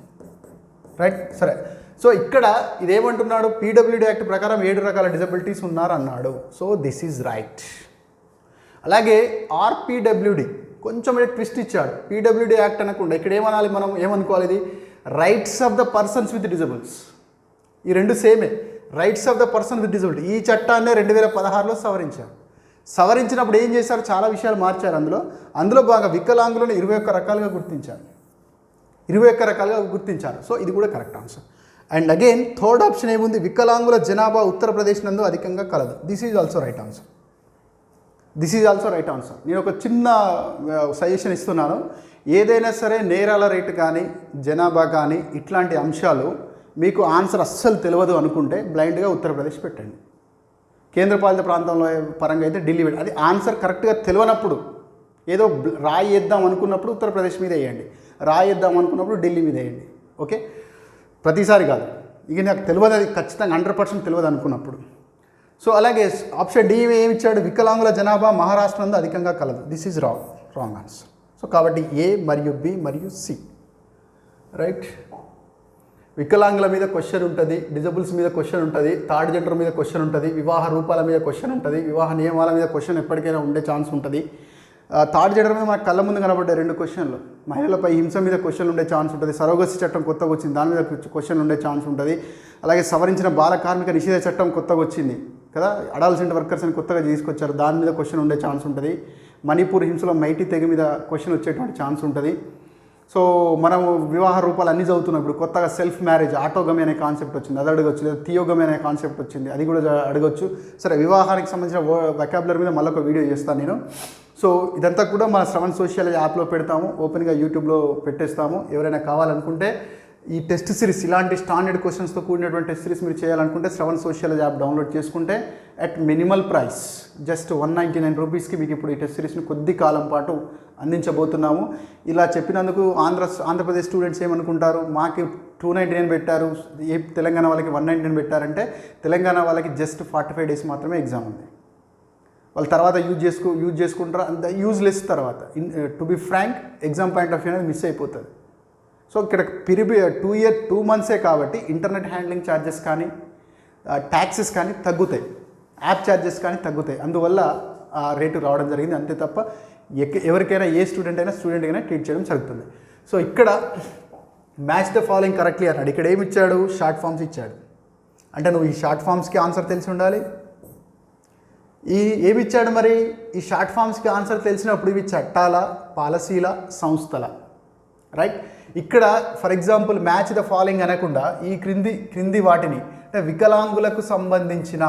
Speaker 1: రైట్. సరే. సో ఇక్కడ ఇదేమంటున్నాడు, పీడబ్ల్యూడి యాక్ట్ ప్రకారం 7 రకాల డిజబిలిటీస్ ఉన్నారు అన్నాడు. So this is right. అలాగే ఆర్పీడబ్ల్యూడి కొంచెం ట్విస్ట్ ఇచ్చాడు. పీడబ్ల్యూడి యాక్ట్ అనకుండా ఇక్కడ ఏమనాలి, మనం ఏమనుకోవాలి, ఇది rights of the persons with decibels. ఈ రెండు సేమే, rights of the person with disability. ఈ చట్టాన్నే 2016లో సవరించారు. సవరించినప్పుడు ఏం చేశారు, చాలా విషయాలు మార్చారు. అందులో బాగా వికలాంగులను 21 రకాలుగా గుర్తించారు. సో ఇది కూడా correct answer. And again third option ఏముంది, వికలాంగుల జనాభా ఉత్తరప్రదేశ్ నందు అధికంగా కలదు. This is also right answer. నేను ఒక చిన్న సజెషన్ ఇస్తున్నాను. ఏదైనా సరే నేరాల రేటు కానీ, జనాభా కానీ, ఇట్లాంటి అంశాలు మీకు ఆన్సర్ అస్సలు తెలియదు అనుకుంటే బ్లైండ్గా ఉత్తరప్రదేశ్ పెట్టండి. కేంద్రపాలిత ప్రాంతంలో పరంగా అయితే ఢిల్లీ పెట్టండి. అది ఆన్సర్ కరెక్ట్గా తెలియనప్పుడు, ఏదో రాయి వేద్దాం అనుకున్నప్పుడు ఉత్తరప్రదేశ్ మీద వేయండి, రాయి వేద్దాం అనుకున్నప్పుడు ఢిల్లీ మీద వేయండి. ఓకే, ప్రతిసారి కాదు. ఇక నాకు తెలియదు, అది ఖచ్చితంగా 100% తెలియదు అనుకున్నప్పుడు. సో అలాగే ఆప్షన్ డి ఏమి ఇచ్చాడు, వికలాంగుల జనాభా మహారాష్ట్ర నందు అధికంగా కలదు. This is wrong answer. So కాబట్టి ఏ మరియు బి మరియు సి. రైట్. వికలాంగుల మీద క్వశ్చన్ ఉంటుంది, డిజబుల్స్ మీద క్వశ్చన్ ఉంటుంది, థర్డ్ జెండర్ మీద క్వశ్చన్ ఉంటుంది, వివాహ రూపాల మీద క్వశ్చన్ ఉంటుంది, వివాహ నియమాల మీద క్వశ్చన్ ఎప్పటికైనా ఉండే ఛాన్స్ ఉంటుంది. థర్డ్ జెండర్ మీద మనకు కళ్ళ ముందు కనబడ్డాయి 2 క్వశ్చన్లు. మహిళలపై హింస మీద క్వశ్చన్ ఉండే ఛాన్స్ ఉంటుంది. సరోగసి చట్టం కొత్తగా వచ్చింది, దాని మీద క్వశ్చన్ ఉండే ఛాన్స్ ఉంటుంది. అలాగే సవరించిన బాల కార్మిక నిషేధ చట్టం కొత్తగా వచ్చింది కదా, అడాల్సెంట్ వర్కర్స్ అని కొత్తగా తీసుకొచ్చారు, దాని మీద క్వశ్చన్ ఉండే ఛాన్స్ ఉంటుంది. మణిపూర్ హింసలో మైటీ తెగ మీద క్వశ్చన్ వచ్చేటువంటి ఛాన్స్ ఉంటుంది. సో మనం వివాహ రూపాలు అన్నీ చదువుతున్నాం. ఇప్పుడు కొత్తగా సెల్ఫ్ మ్యారేజ్, ఆటోగమి అనే కాన్సెప్ట్ వచ్చింది, అది అడగచ్చు. లేదా థియోగమి అనే కాన్సెప్ట్ వచ్చింది, అది కూడా అడగచ్చు. సరే, వివాహానికి సంబంధించిన వొకాబులరీ మీద మళ్ళీ ఒక వీడియో చేస్తాను నేను. సో ఇదంతా కూడా మన శ్రవణ్ సోషియాలజీ యాప్లో పెడతాము, ఓపెన్గా యూట్యూబ్లో పెట్టేస్తాము. ఎవరైనా కావాలనుకుంటే ఈ టెస్ట్ సిరీస్ ఇలాంటి స్టాండర్డ్ క్వశ్చన్స్తో కూడినటువంటి టెస్ట్ సిరీస్ మీరు చేయాలనుకుంటే శ్రవణ్ సోషియాలజీ యాప్ డౌన్లోడ్ చేసుకుంటే అట్ మినిమల్ ప్రైస్ జస్ట్ 199 రూపీస్కి మీకు ఇప్పుడు ఈ టెస్ట్ సిరీస్ని కొద్ది కాలం పాటు అందించబోతున్నాము. ఇలా చెప్పినందుకు ఆంధ్రప్రదేశ్ స్టూడెంట్స్ ఏమనుకుంటారు, మాకు 299 పెట్టారు, తెలంగాణ వాళ్ళకి 199 పెట్టారంటే తెలంగాణ వాళ్ళకి జస్ట్ 45 డేస్ మాత్రమే ఎగ్జామ్ ఉంది. వాళ్ళ తర్వాత యూజ్ చేసుకుంటారు, అంత యూజ్లెస్. తర్వాత to be frank exam point of view అనేది మిస్ అయిపోతుంది. సో ఇక్కడ 2 months కాబట్టి ఇంటర్నెట్ హ్యాండ్లింగ్ ఛార్జెస్ కానీ ట్యాక్సెస్ కానీ తగ్గుతాయి, యాప్ ఛార్జెస్ కానీ తగ్గుతాయి. అందువల్ల ఆ రేటు రావడం జరిగింది. అంతే తప్ప ఎవరికైనా ఏ స్టూడెంట్కైనా ట్రీట్ చేయడం జరుగుతుంది. సో ఇక్కడ మ్యాచ్ ద ఫాలోయింగ్ కరెక్ట్లీ అన్నాడు. ఇక్కడ ఏమి ఇచ్చాడు, షార్ట్ ఫామ్స్ ఇచ్చాడు. అంటే నువ్వు ఈ షార్ట్ ఫామ్స్కి ఆన్సర్ తెలిసి ఉండాలి. ఏమి ఇచ్చాడు మరి, ఈ షార్ట్ ఫామ్స్కి ఆన్సర్ తెలిసినప్పుడు ఇవి చట్టాల, పాలసీల, సంస్థల, రైట్. ఇక్కడ for example match the following అనకుండా ఈ క్రింది వాటిని అంటే వికలాంగులకు సంబంధించిన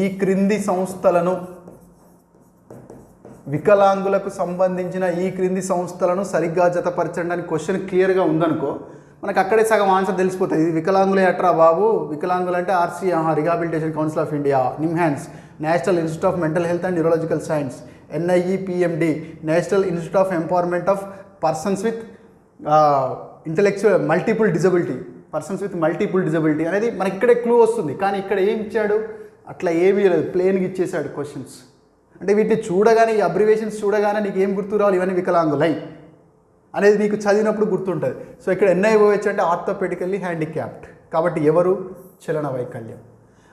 Speaker 1: ఈ క్రింది సంస్థలను సరిగ్గా జతపరచండి అని క్వశ్చన్ క్లియర్గా ఉందనుకో, మనకు అక్కడే సగం ఆన్సర్ తెలిసిపోతుంది. ఇది వికలాంగులే అట్రా బాబు, వికలాంగులు అంటే RC, rehabilitation council of India, NIMHANS, national institute of mental health and neurological science, NIEPMD, national institute of empowerment of persons with multiple disability అనేది మనకి ఇక్కడే క్లూ వస్తుంది. కానీ ఇక్కడ ఏం ఇచ్చాడు, అట్లా ఏమీ లేదు, ప్లేన్గా ఇచ్చేసాడు క్వశ్చన్స్. అంటే వీటిని చూడగానే, ఈ అబ్రివేషన్స్ చూడగానే నీకు ఏం గుర్తు రావాలి, ఇవన్నీ వికలాంగులై అనేది నీకు చదివినప్పుడు గుర్తుంటుంది. సో ఇక్కడ NIOH అంటే ఆర్థోపెడికల్లీ హ్యాండిక్యాప్డ్, కాబట్టి ఎవరు, చలన వైకల్యం.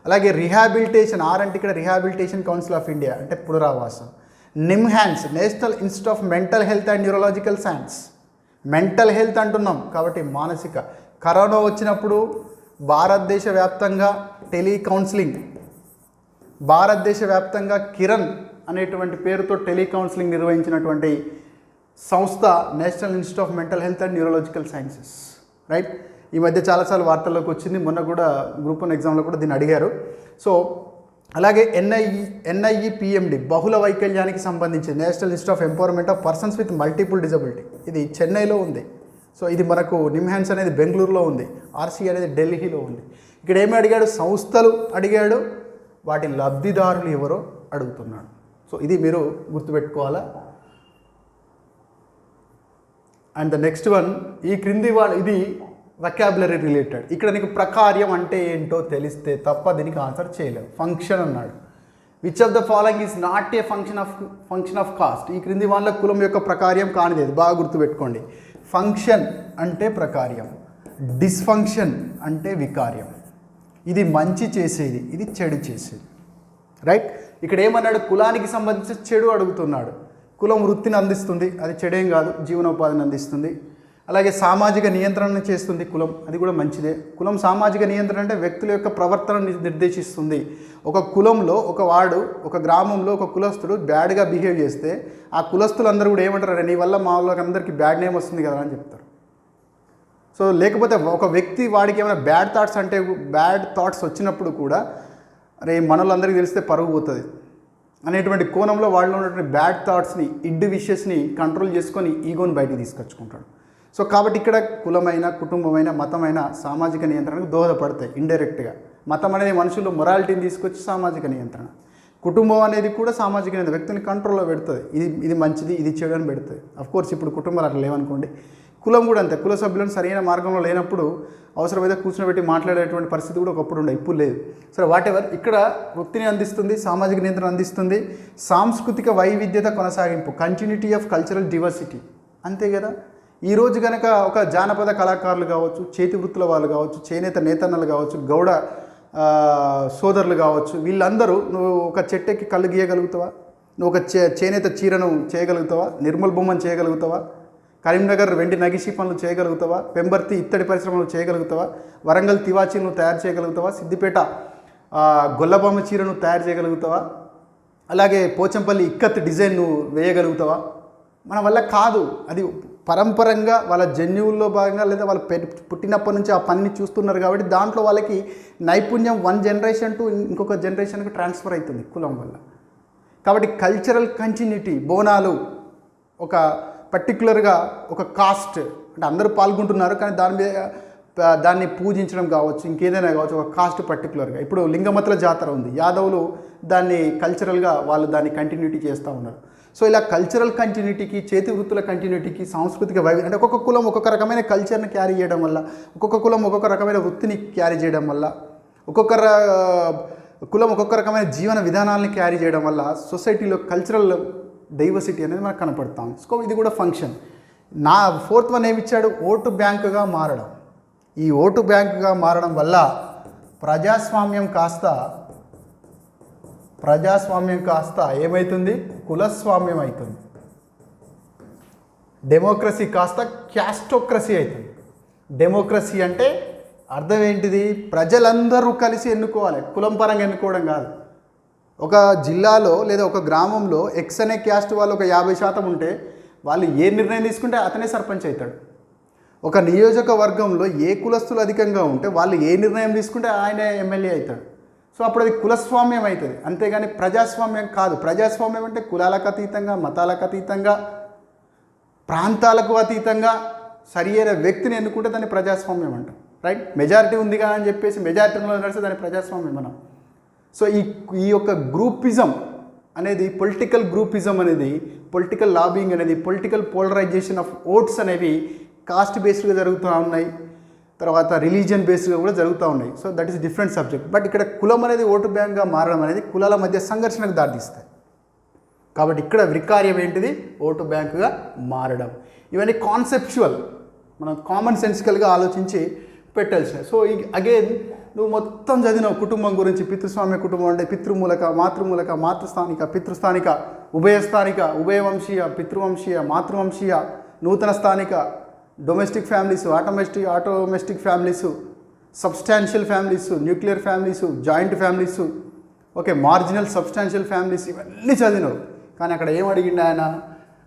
Speaker 1: అలాగే రిహాబిలిటేషన్, అంటే ఇక్కడ రిహాబిలిటేషన్ కౌన్సిల్ ఆఫ్ ఇండియా అంటే పునరావాసం. NIMHANS, national institute of mental health and neurological science, mental health అంటున్నాం కాబట్టి మానసిక. కరోనా వచ్చినప్పుడు భారతదేశ వ్యాప్తంగా టెలికౌన్సిలింగ్, భారతదేశ వ్యాప్తంగా కిరణ్ అనేటువంటి పేరుతో టెలికౌన్సిలింగ్ నిర్వహించినటువంటి సంస్థ national institute of mental health and neurological sciences, right. ఈ మధ్య చాలాసార్లు వార్తల్లోకి వచ్చింది, మొన్న కూడా గ్రూప్ 1 ఎగ్జామ్లో కూడా దీన్ని అడిగారు. సో అలాగే NIEPMD బహుళ వైకల్యానికి సంబంధించి national institute of empowerment of persons with multiple disability, ఇది చెన్నైలో ఉంది. సో ఇది మనకు నిమ్హాన్స్ అనేది బెంగళూరులో ఉంది, RC అనేది ఢిల్లీలో ఉంది. ఇక్కడ ఏమి అడిగాడు, సంస్థలు అడిగాడు, వాటి లబ్ధిదారులు ఎవరో అడుగుతున్నాడు. సో ఇది మీరు గుర్తుపెట్టుకోవాలా. అండ్ ద నెక్స్ట్ వన్, ఈ క్రింది ఇది వొకాబులరీ రిలేటెడ్. ఇక్కడ నీకు ప్రకార్యం అంటే ఏంటో తెలిస్తే తప్ప దీనికి ఆన్సర్ చేయలేవు. ఫంక్షన్ అన్నాడు. Which of the following is not a function of cost. ఈ క్రింది వాళ్ళ కులం యొక్క ప్రకార్యం కానిది, బాగా గుర్తుపెట్టుకోండి. ఫంక్షన్ అంటే ప్రకార్యం, డిస్ఫంక్షన్ అంటే వికార్యం. ఇది మంచి చేసేది, ఇది చెడు చేసేది, రైట్. ఇక్కడ ఏమన్నాడు, కులానికి సంబంధించి చెడు అడుగుతున్నాడు. కులం వృత్తిని అందిస్తుంది, అది చెడేం కాదు, జీవనోపాధిని అందిస్తుంది. అలాగే సామాజిక నియంత్రణ చేస్తుంది కులం, అది కూడా మంచిదే. కులం సామాజిక నియంత్రణ అంటే వ్యక్తుల యొక్క ప్రవర్తన నిర్దేశిస్తుంది. ఒక కులంలో ఒక గ్రామంలో ఒక కులస్తుడు బ్యాడ్గా బిహేవ్ చేస్తే ఆ కులస్తులందరూ కూడా ఏమంటారు, నీ వల్ల మా వాళ్ళకి అందరికీ బ్యాడ్ నేమ్ వస్తుంది కదా అని చెప్తారు. సో లేకపోతే ఒక వ్యక్తి వాడికి ఏమైనా బ్యాడ్ థాట్స్ వచ్చినప్పుడు కూడా అరే మనోళ్ళందరికీ తెలిస్తే పరుగు పోతుంది అనేటువంటి కోణంలో వాళ్ళు ఉన్నటువంటి బ్యాడ్ థాట్స్ని, విషెస్ని కంట్రోల్ చేసుకొని ఈగోని బయటికి తీసుకొచ్చుకుంటాడు. సో కాబట్టి ఇక్కడ కులమైన, కుటుంబమైన, మతమైన సామాజిక నియంత్రణకు దోహదపడతాయి ఇండైరెక్ట్గా. మతం అనేది మనుషుల్లో మొరాలిటీని తీసుకొచ్చి సామాజిక నియంత్రణ, కుటుంబం అనేది కూడా సామాజిక నియంత్రణ, వ్యక్తిని కంట్రోల్లో పెడుతుంది. ఇది మంచిది, ఇది చెడు అని పెడుతుంది. అఫ్కోర్స్ ఇప్పుడు కుటుంబాలు అట్లా లేవనుకోండి, కులం కూడా అంతే. కుల సభ్యులను సరైన మార్గంలో లేనప్పుడు అవసరమైతే కూర్చోబెట్టి మాట్లాడేటువంటి పరిస్థితి కూడా ఒకప్పుడు ఉండే, ఇప్పుడు లేదు. సరే వాటెవర్. ఇక్కడ వృత్తిని అందిస్తుంది, సామాజిక నియంత్రణ అందిస్తుంది, సాంస్కృతిక వైవిధ్యత కొనసాగింపు, కంటిన్యూటీ ఆఫ్ కల్చరల్ డివర్సిటీ, అంతే కదా. ఈరోజు కనుక ఒక జానపద కళాకారులు కావచ్చు, చేతి వృత్తుల వాళ్ళు కావచ్చు, చేనేత నేతన్నలు కావచ్చు, గౌడ సోదరులు కావచ్చు, వీళ్ళందరూ నువ్వు ఒక చెట్టెక్కి కళ్ళు గీయగలుగుతావా, నువ్వు ఒక చేనేత చీరను చేయగలుగుతావా, నిర్మల్ బొమ్మను చేయగలుగుతావా, కరీంనగర్ వెండి నగిషి పనులు చేయగలుగుతావా, పెంబర్తి ఇత్తడి పరిశ్రమలు చేయగలుగుతావా, వరంగల్ తివాచీలను తయారు చేయగలుగుతావా, సిద్దిపేట గొల్లబొమ్మ చీరను తయారు చేయగలుగుతావా, అలాగే పోచంపల్లి ఇక్కత్ డిజైన్ నువ్వు వేయగలుగుతావా? మన వల్ల కాదు. అది పరంపరంగా వాళ్ళ జన్యువుల్లో భాగంగా లేదా వాళ్ళు పుట్టినప్పటి నుంచి ఆ పనిని చూస్తున్నారు కాబట్టి దాంట్లో వాళ్ళకి నైపుణ్యం 1 జనరేషన్ టు ఇంకొక జనరేషన్కి ట్రాన్స్ఫర్ అవుతుంది కులం వల్ల. కాబట్టి కల్చరల్ కంటిన్యూటీ, బోనాలు ఒక పర్టికులర్గా ఒక కాస్ట్, అంటే అందరూ పాల్గొంటున్నారు కానీ దాన్ని పూజించడం కావచ్చు, ఇంకేదైనా కావచ్చు, ఒక కాస్ట్ పర్టికులర్గా. ఇప్పుడు లింగమతుల జాతర ఉంది, యాదవులు దాన్ని కల్చరల్గా వాళ్ళు దాన్ని కంటిన్యూటీ చేస్తూ ఉన్నారు. సో ఇలా కల్చరల్ కంటిన్యూటీకి, చేతి వృత్తుల కంటిన్యూటీకి, సాంస్కృతిక వైవిధ్యం, అంటే ఒక్కొక్క కులం ఒక్కొక్క రకమైన కల్చర్ని క్యారీ చేయడం వల్ల, ఒక్కొక్క కులం ఒక్కొక్క రకమైన వృత్తిని క్యారీ చేయడం వల్ల, ఒక్కొక్క కులం ఒక్కొక్క రకమైన జీవన విధానాలని క్యారీ చేయడం వల్ల సొసైటీలో కల్చరల్ డైవర్సిటీ అనేది మనకు కనపడతాం. సో ఇది కూడా ఫంక్షన్. నా 4th వన్ ఏమి ఇచ్చాడు? ఓటు బ్యాంకుగా మారడం. ఈ ఓటు బ్యాంకుగా మారడం వల్ల ప్రజాస్వామ్యం కాస్త ఏమవుతుంది? కులస్వామ్యం అవుతుంది. డెమోక్రసీ కాస్త క్యాస్టోక్రసీ అవుతుంది. డెమోక్రసీ అంటే అర్థం ఏంటిది? ప్రజలందరూ కలిసి ఎన్నుకోవాలి, కులం పరంగా ఎన్నుకోవడం కాదు. ఒక జిల్లాలో లేదా ఒక గ్రామంలో ఎక్స్ అనే క్యాస్ట్ వాళ్ళు ఒక 50% ఉంటే వాళ్ళు ఏ నిర్ణయం తీసుకుంటే అతనే సర్పంచ్ అవుతాడు. ఒక నియోజకవర్గంలో ఏ కులస్తులు అధికంగా ఉంటే వాళ్ళు ఏ నిర్ణయం తీసుకుంటే ఆయనే ఎమ్మెల్యే అవుతాడు. సో అప్పుడు అది కులస్వామ్యం అవుతుంది, అంతేగాని ప్రజాస్వామ్యం కాదు. ప్రజాస్వామ్యం అంటే కులాలకు అతీతంగా, మతాలకు అతీతంగా, ప్రాంతాలకు అతీతంగా సరి అయిన వ్యక్తిని ఎన్నుకుంటే దాన్ని ప్రజాస్వామ్యం అంటాం. రైట్? మెజారిటీ ఉంది కదా అని చెప్పేసి మెజారిటీలో నడిస్తే దాన్ని ప్రజాస్వామ్యం మనం. సో ఈ యొక్క గ్రూపిజం అనేది, పొలిటికల్ గ్రూపిజం అనేది, పొలిటికల్ లాబింగ్ అనేది, పొలిటికల్ పోలరైజేషన్ ఆఫ్ ఓట్స్ అనేవి కాస్ట్ బేస్డ్గా జరుగుతూ ఉన్నాయి, తర్వాత రిలీజియన్ బేస్డ్గా కూడా జరుగుతూ ఉన్నాయి. So that is different subject. But ఇక్కడ కులం అనేది ఓటు బ్యాంక్గా మారడం అనేది కులాల మధ్య సంఘర్షణకు దారితీస్తాయి. కాబట్టి ఇక్కడ వికార్యం ఏంటిది? ఓటు బ్యాంకుగా మారడం. ఇవన్నీ కాన్సెప్చువల్, మనం కామన్ సెన్సికల్గా ఆలోచించి పెట్టాల్సినవి. సో అగైన్ నువ్వు మొత్తం చదివినావు కుటుంబం గురించి. పితృస్వామ్య కుటుంబం అంటే పితృమూలక, మాతృమూలక, మాతృస్థానిక, పితృస్థానిక, ఉభయస్థానిక, ఉభయవంశీయ, పితృవంశీయ, మాతృవంశీయ, నూతన స్థానిక, డొమెస్టిక్ ఫ్యామిలీస్, ఆటోమెస్టిక్ families, substantial families, nuclear families, joint families, okay, marginal substantial families, ఇవన్నీ చదివినావు. కానీ అక్కడ ఏం అడిగిండు ఆయన?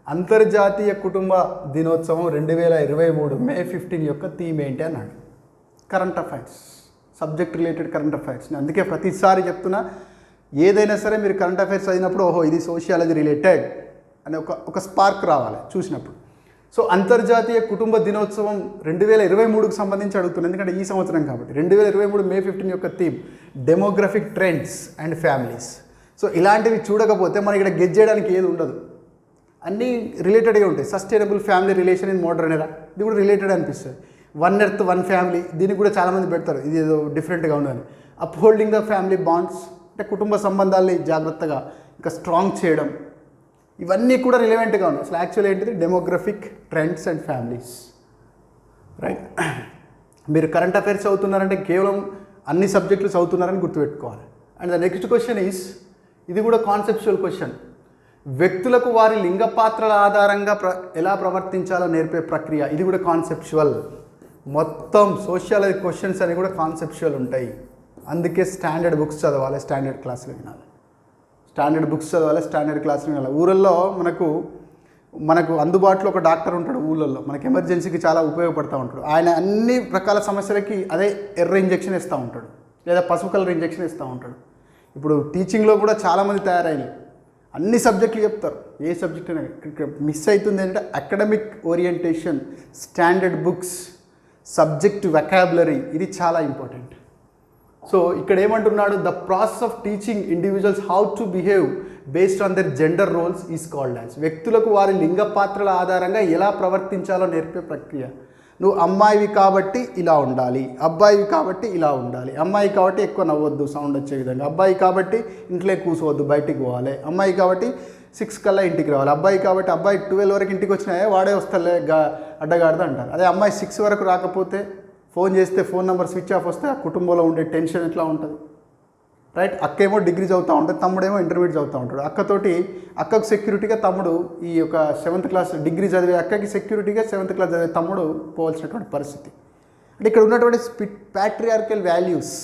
Speaker 1: అంతర్జాతీయ కుటుంబ దినోత్సవం 2023 మే 15 యొక్క థీమ్ ఏంటి అన్నాడు. Current affairs, subject related current affairs. అందుకే ప్రతిసారి చెప్తున్నా, ఏదైనా సరే మీరు కరెంట్ అఫైర్స్ చదివినప్పుడు ఓహో ఇది సోషియాలజీ రిలేటెడ్ అనే ఒక స్పార్క్ రావాలి చూసినప్పుడు. సో అంతర్జాతీయ కుటుంబ దినోత్సవం 2023కు సంబంధించి అడుగుతున్నాను, ఎందుకంటే ఈ సంవత్సరం కాబట్టి. 2023 మే 15 యొక్క theme demographic trends and families. So ఇలాంటివి చూడకపోతే మనకి ఇక్కడ గెస్ చేయడానికి ఏది ఉండదు, అన్నీ రిలేటెడ్గా ఉంటాయి. Sustainable family relation in modern ఎరా, ఇది కూడా రిలేటెడ్ అనిపిస్తుంది. 1 ఎర్త్ 1 ఫ్యామిలీ, దీనికి కూడా చాలామంది పెడతారు, ఇది ఏదో డిఫరెంట్గా ఉండాలి. అప్హోల్డింగ్ ద ఫ్యామిలీ బాండ్స్ అంటే కుటుంబ సంబంధాలని జాగ్రత్తగా ఇంకా స్ట్రాంగ్ చేయడం, ఇవన్నీ కూడా రిలవెంట్గా ఉన్నాయి. అసలు యాక్చువల్ ఏంటిది? Demographic trends and families. Right? మీరు కరెంట్ అఫైర్స్ చదువుతున్నారంటే కేవలం అన్ని సబ్జెక్టులు చదువుతున్నారని గుర్తుపెట్టుకోవాలి. And the next question is, ఇది కూడా కాన్సెప్చువల్ క్వశ్చన్. వ్యక్తులకు వారి లింగ పాత్రల ఆధారంగా ఎలా ప్రవర్తించాలో నేర్పే ప్రక్రియ, ఇది కూడా కాన్సెప్చువల్. మొత్తం సోషియాలజీ క్వశ్చన్స్ అని కూడా కాన్సెప్చువల్ ఉంటాయి. అందుకే స్టాండర్డ్ బుక్స్ చదవాలి, స్టాండర్డ్ క్లాసులు వినాలి. స్టాండర్డ్ బుక్స్ చదవాలి, స్టాండర్డ్ క్లాసులు వినాలి. ఊళ్ళల్లో మనకు అందుబాటులో ఒక డాక్టర్ ఉంటాడు ఊళ్ళల్లో, మనకి ఎమర్జెన్సీకి చాలా ఉపయోగపడుతూ ఉంటాడు. ఆయన అన్ని రకాల సమస్యలకి అదే ఎర్ర ఇంజెక్షన్ ఇస్తూ ఉంటాడు, లేదా పసుపు కలర్ ఇంజెక్షన్ ఇస్తూ ఉంటాడు. ఇప్పుడు టీచింగ్లో కూడా చాలామంది తయారైనాయి, అన్ని సబ్జెక్టులు చెప్తారు. ఏ సబ్జెక్ట్ అయినా మిస్ అవుతుంది అంటే academic orientation, standard books, subject vocabulary, ఇది చాలా ఇంపార్టెంట్. సో ఇక్కడ ఏమంటున్నాడు? The process of teaching individuals how to behave based on their gender roles is called as. వ్యక్తులకు వారి లింగ పాత్రల ఆధారంగా ఎలా ప్రవర్తించాలో నేర్పే ప్రక్రియ. నువ్వు అమ్మాయివి కాబట్టి ఇలా ఉండాలి, అబ్బాయివి కాబట్టి ఇలా ఉండాలి. అమ్మాయి కాబట్టి ఎక్కువ నవ్వొద్దు సౌండ్ వచ్చే విధంగా, అబ్బాయి కాబట్టి ఇంట్లో కూర్చోవద్దు బయటికి పోవాలి, అమ్మాయి కాబట్టి 6 కల్లా ఇంటికి రావాలి, అబ్బాయి కాబట్టి అబ్బాయి 12 వరకు ఇంటికి వచ్చినా వాడే వస్తలే అడ్డగాడదు అంటారు. అదే అమ్మాయి 6 వరకు రాకపోతే, ఫోన్ చేస్తే ఫోన్ నెంబర్ స్విచ్ ఆఫ్ వస్తే ఆ కుటుంబంలో ఉండే టెన్షన్ ఎట్లా ఉంటుంది? రైట్? అక్కేమో డిగ్రీ చదువుతూ ఉంటుంది, తమ్ముడేమో ఇంటర్మీడియట్ చదువుతూ ఉంటాడు. అక్కకు సెక్యూరిటీగా తమ్ముడు, ఈ యొక్క 7th క్లాస్ డిగ్రీ చదివే అక్కకి సెక్యూరిటీగా 7th క్లాస్ చదివే తమ్ముడు పోవాల్సినటువంటి పరిస్థితి. అంటే ఇక్కడ ఉన్నటువంటి ప్యాట్రియార్కల్ వాల్యూస్,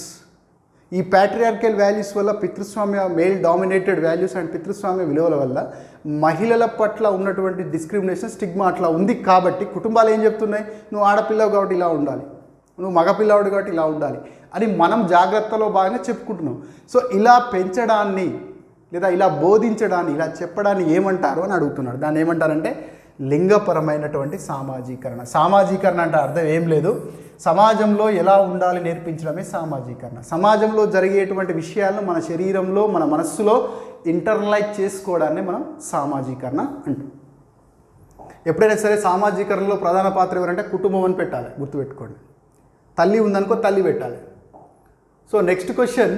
Speaker 1: ఈ ప్యాట్రియార్కల్ వాల్యూస్ వల్ల, పితృస్వామ్య మేల్ డామినేటెడ్ వాల్యూస్ అండ్ పితృస్వామ్య విలువల వల్ల మహిళల పట్ల ఉన్నటువంటి డిస్క్రిమినేషన్, స్టిగ్మా అట్లా ఉంది. కాబట్టి కుటుంబాలు ఏం చెప్తున్నాయి? నువ్వు ఆడపిల్లవు కాబట్టి ఇలా ఉండాలి, నువ్వు మగపిల్లవాడు కాబట్టి ఇలా ఉండాలి అని మనం జాగ్రత్తలో బాగానే చెప్పుకుంటున్నాం. సో ఇలా పెంచడాన్ని లేదా ఇలా బోధించడాన్ని, ఇలా చెప్పడాన్ని ఏమంటారు అని అడుగుతున్నాడు. దాన్ని ఏమంటారంటే లింగపరమైనటువంటి సామాజీకరణ. సామాజీకరణ అంటే అర్థం ఏం లేదు, సమాజంలో ఎలా ఉండాలి నేర్పించడమే సామాజీకరణ. సమాజంలో జరిగేటువంటి విషయాలను మన శరీరంలో, మన మనస్సులో ఇంటర్నలైజ్ చేసుకోవడాన్ని మనం సామాజీకరణ అంటాం. ఎప్పుడైనా సరే సామాజీకరణలో ప్రధాన పాత్ర ఎవరంటే కుటుంబం అని పెట్టాలి, గుర్తుపెట్టుకోండి. తల్లి ఉందనుకో తల్లి పెట్టాలి. సో నెక్స్ట్ క్వశ్చన్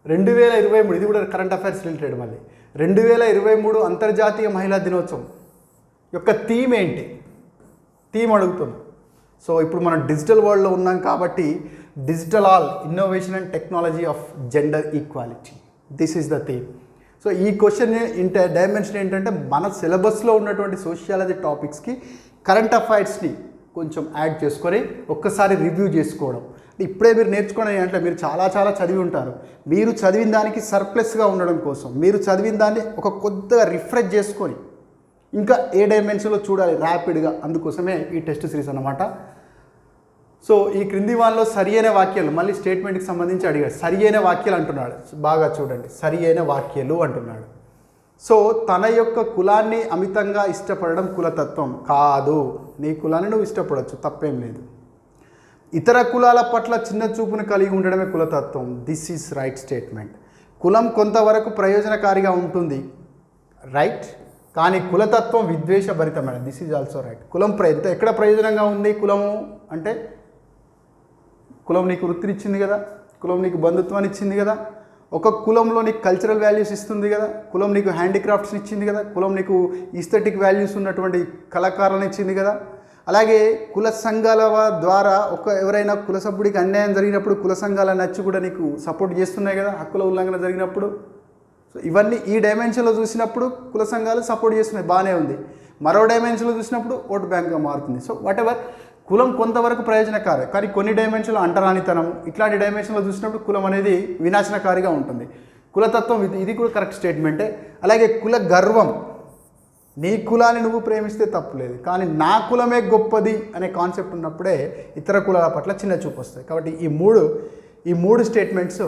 Speaker 1: 2023, ఇది కూడా కరెంట్ అఫైర్స్ రిలేటెడ్. మళ్ళీ 2023 అంతర్జాతీయ మహిళా దినోత్సవం యొక్క థీమ్ ఏంటి? థీమ్ అడుగుతున్నాం. సో ఇప్పుడు మనం డిజిటల్ వరల్డ్లో ఉన్నాం కాబట్టి digital all innovation and technology of gender equality, this is the theme. So ఈ క్వశ్చన్ డైమెన్షన్ ఏంటంటే మన సిలబస్లో ఉన్నటువంటి సోషియాలజీ టాపిక్స్కి కరెంట్ అఫైర్స్ని కొంచెం యాడ్ చేసుకొని ఒక్కసారి రివ్యూ చేసుకోవడం. ఇప్పుడే మీరు నేర్చుకోవడం అంటే మీరు చాలా చదివి ఉంటారు. మీరు చదివిన దానికి సర్ప్లస్గా ఉండడం కోసం, మీరు చదివిన దాన్ని ఒక కొద్దిగా రిఫ్రెష్ చేసుకొని ఇంకా ఏ డైమెన్షన్లో చూడాలి ర్యాపిడ్గా, అందుకోసమే ఈ టెస్ట్ సిరీస్ అన్నమాట. సో ఈ క్రింది వాళ్ళలో సరి అయిన వాక్యాలు, మళ్ళీ స్టేట్మెంట్కి సంబంధించి అడిగాడు. సరి అయిన వాక్యాలు అంటున్నాడు, బాగా చూడండి. సరి అయిన వాక్యాలు అంటున్నాడు. సో తన యొక్క కులాన్ని అమితంగా ఇష్టపడడం కులతత్వం కాదు. నీ కులాన్ని నువ్వు ఇష్టపడవచ్చు, తప్పేం లేదు. ఇతర కులాల పట్ల చిన్న చూపును కలిగి ఉండడమే కులతత్వం, దిస్ ఈజ్ రైట్ స్టేట్మెంట్. కులం కొంతవరకు ప్రయోజనకారిగా ఉంటుంది, రైట్, కానీ కులతత్వం విద్వేషభరితమైనది, దిస్ ఈజ్ ఆల్సో రైట్. కులం ఎక్కడ ప్రయోజనంగా ఉంది? కులము అంటే కులం నీకు వృత్తినిచ్చింది కదా, కులం నీకు బంధుత్వాన్ని ఇచ్చింది కదా, ఒక కులంలో నీకు కల్చరల్ వాల్యూస్ ఇస్తుంది కదా, కులం నీకు హ్యాండిక్రాఫ్ట్స్ని ఇచ్చింది కదా, కులం నీకు ఈస్థెటిక్ వాల్యూస్ ఉన్నటువంటి కళాకారులను ఇచ్చింది కదా. అలాగే కుల సంఘాల ద్వారా ఎవరైనా కుల సభ్యుడికి అన్యాయం జరిగినప్పుడు కుల సంఘాలను నచ్చి కూడా నీకు సపోర్ట్ చేస్తున్నాయి కదా, హక్కుల ఉల్లంఘన జరిగినప్పుడు. సో ఇవన్నీ ఈ డైమెన్షన్లో చూసినప్పుడు కుల సంఘాలు సపోర్ట్ చేస్తున్నాయి, బాగానే ఉంది. మరో డైమెన్షన్లో చూసినప్పుడు ఓటు బ్యాంక్గా మారుతుంది. సో వాట్ ఎవర్, కులం కొంతవరకు ప్రయోజనకారి, కానీ కొన్ని డైమెన్షన్లో అంటరానితనం, ఇట్లాంటి డైమెన్షన్లో చూసినప్పుడు కులం అనేది వినాశనకారిగా ఉంటుంది. కులతత్వం ఇది కూడా కరెక్ట్ స్టేట్మెంటే. అలాగే కుల గర్వం, నీ కులాన్ని నువ్వు ప్రేమిస్తే తప్పులేదు, కానీ నా కులమే గొప్పది అనే కాన్సెప్ట్ ఉన్నప్పుడే ఇతర కులాల పట్ల చిన్న చూపు వస్తాయి. కాబట్టి ఈ మూడు స్టేట్మెంట్స్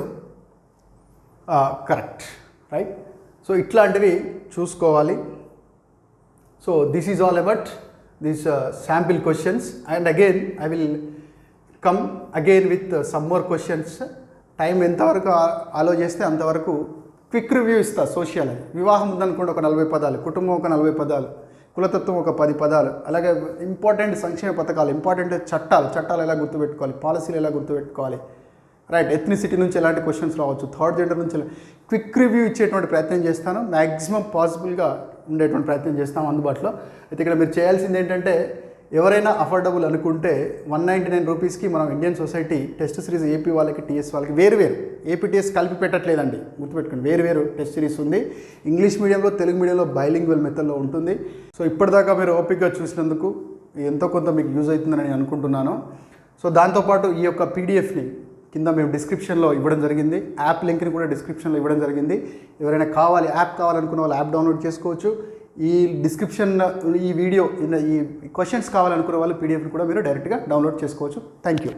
Speaker 1: కరెక్ట్, రైట్. సో ఇట్లాంటివి చూసుకోవాలి. So this is all about these sample questions, and again I will come again with some more questions. Time ఎంతవరకు ఆలో చేస్తే అంతవరకు క్విక్ రివ్యూ ఇస్తా. సోషియాలజీ, వివాహం ఉందనుకోండి ఒక 40 పదాలు, కుటుంబం ఒక 40 పదాలు, కులతత్వం ఒక 10 పదాలు, అలాగే ఇంపార్టెంట్ సంక్షేమ పథకాలు, ఇంపార్టెంట్ చట్టాలు ఎలా గుర్తుపెట్టుకోవాలి, పాలసీలు ఎలా గుర్తుపెట్టుకోవాలి, రైట్. ఎథ్నిసిటీ నుంచి ఎలాంటి క్వశ్చన్స్ రావచ్చు, థర్డ్ జెండర్ నుంచి క్విక్ రివ్యూ ఇచ్చేటువంటి ప్రయత్నం చేస్తాను. మ్యాక్సిమం పాసిబుల్గా ఉండేటువంటి ప్రయత్నం చేస్తాం అందుబాటులో. అయితే ఇక్కడ మీరు చేయాల్సింది ఏంటంటే, ఎవరైనా అఫోర్డబుల్ అనుకుంటే 199 రూపీస్కి మనం Indian society test series AP వాళ్ళకి, టీఎస్ వాళ్ళకి వేరు ఏపీటీఎస్ కలిపి పెట్టట్లేదండి, గుర్తుపెట్టుకోండి. వేరు టెస్ట్ సిరీస్ ఉంది. ఇంగ్లీష్ మీడియంలో, తెలుగు మీడియంలో బైలింగ్వల్ మెథడ్లో ఉంటుంది. సో ఇప్పటిదాకా మీరు ఓపికగా చూసినందుకు ఎంతో కొంత మీకు యూజ్ అవుతుందని నేను అనుకుంటున్నాను. సో దాంతోపాటు ఈ యొక్క పీడిఎఫ్ని కింద మేము డిస్క్రిప్షన్లో ఇవ్వడం జరిగింది, యాప్ లింక్ని కూడా డిస్క్రిప్షన్లో ఇవ్వడం జరిగింది. ఎవరైనా యాప్ కావాలనుకున్న వాళ్ళు యాప్ డౌన్లోడ్ చేసుకోవచ్చు. ఈ డిస్క్రిప్షన్, ఈ వీడియో, ఈ క్వశ్చన్స్ కావాలనుకున్న వాళ్ళు పీడిఎఫ్ని కూడా మీరు డైరెక్ట్గా డౌన్లోడ్ చేసుకోవచ్చు. Thank you.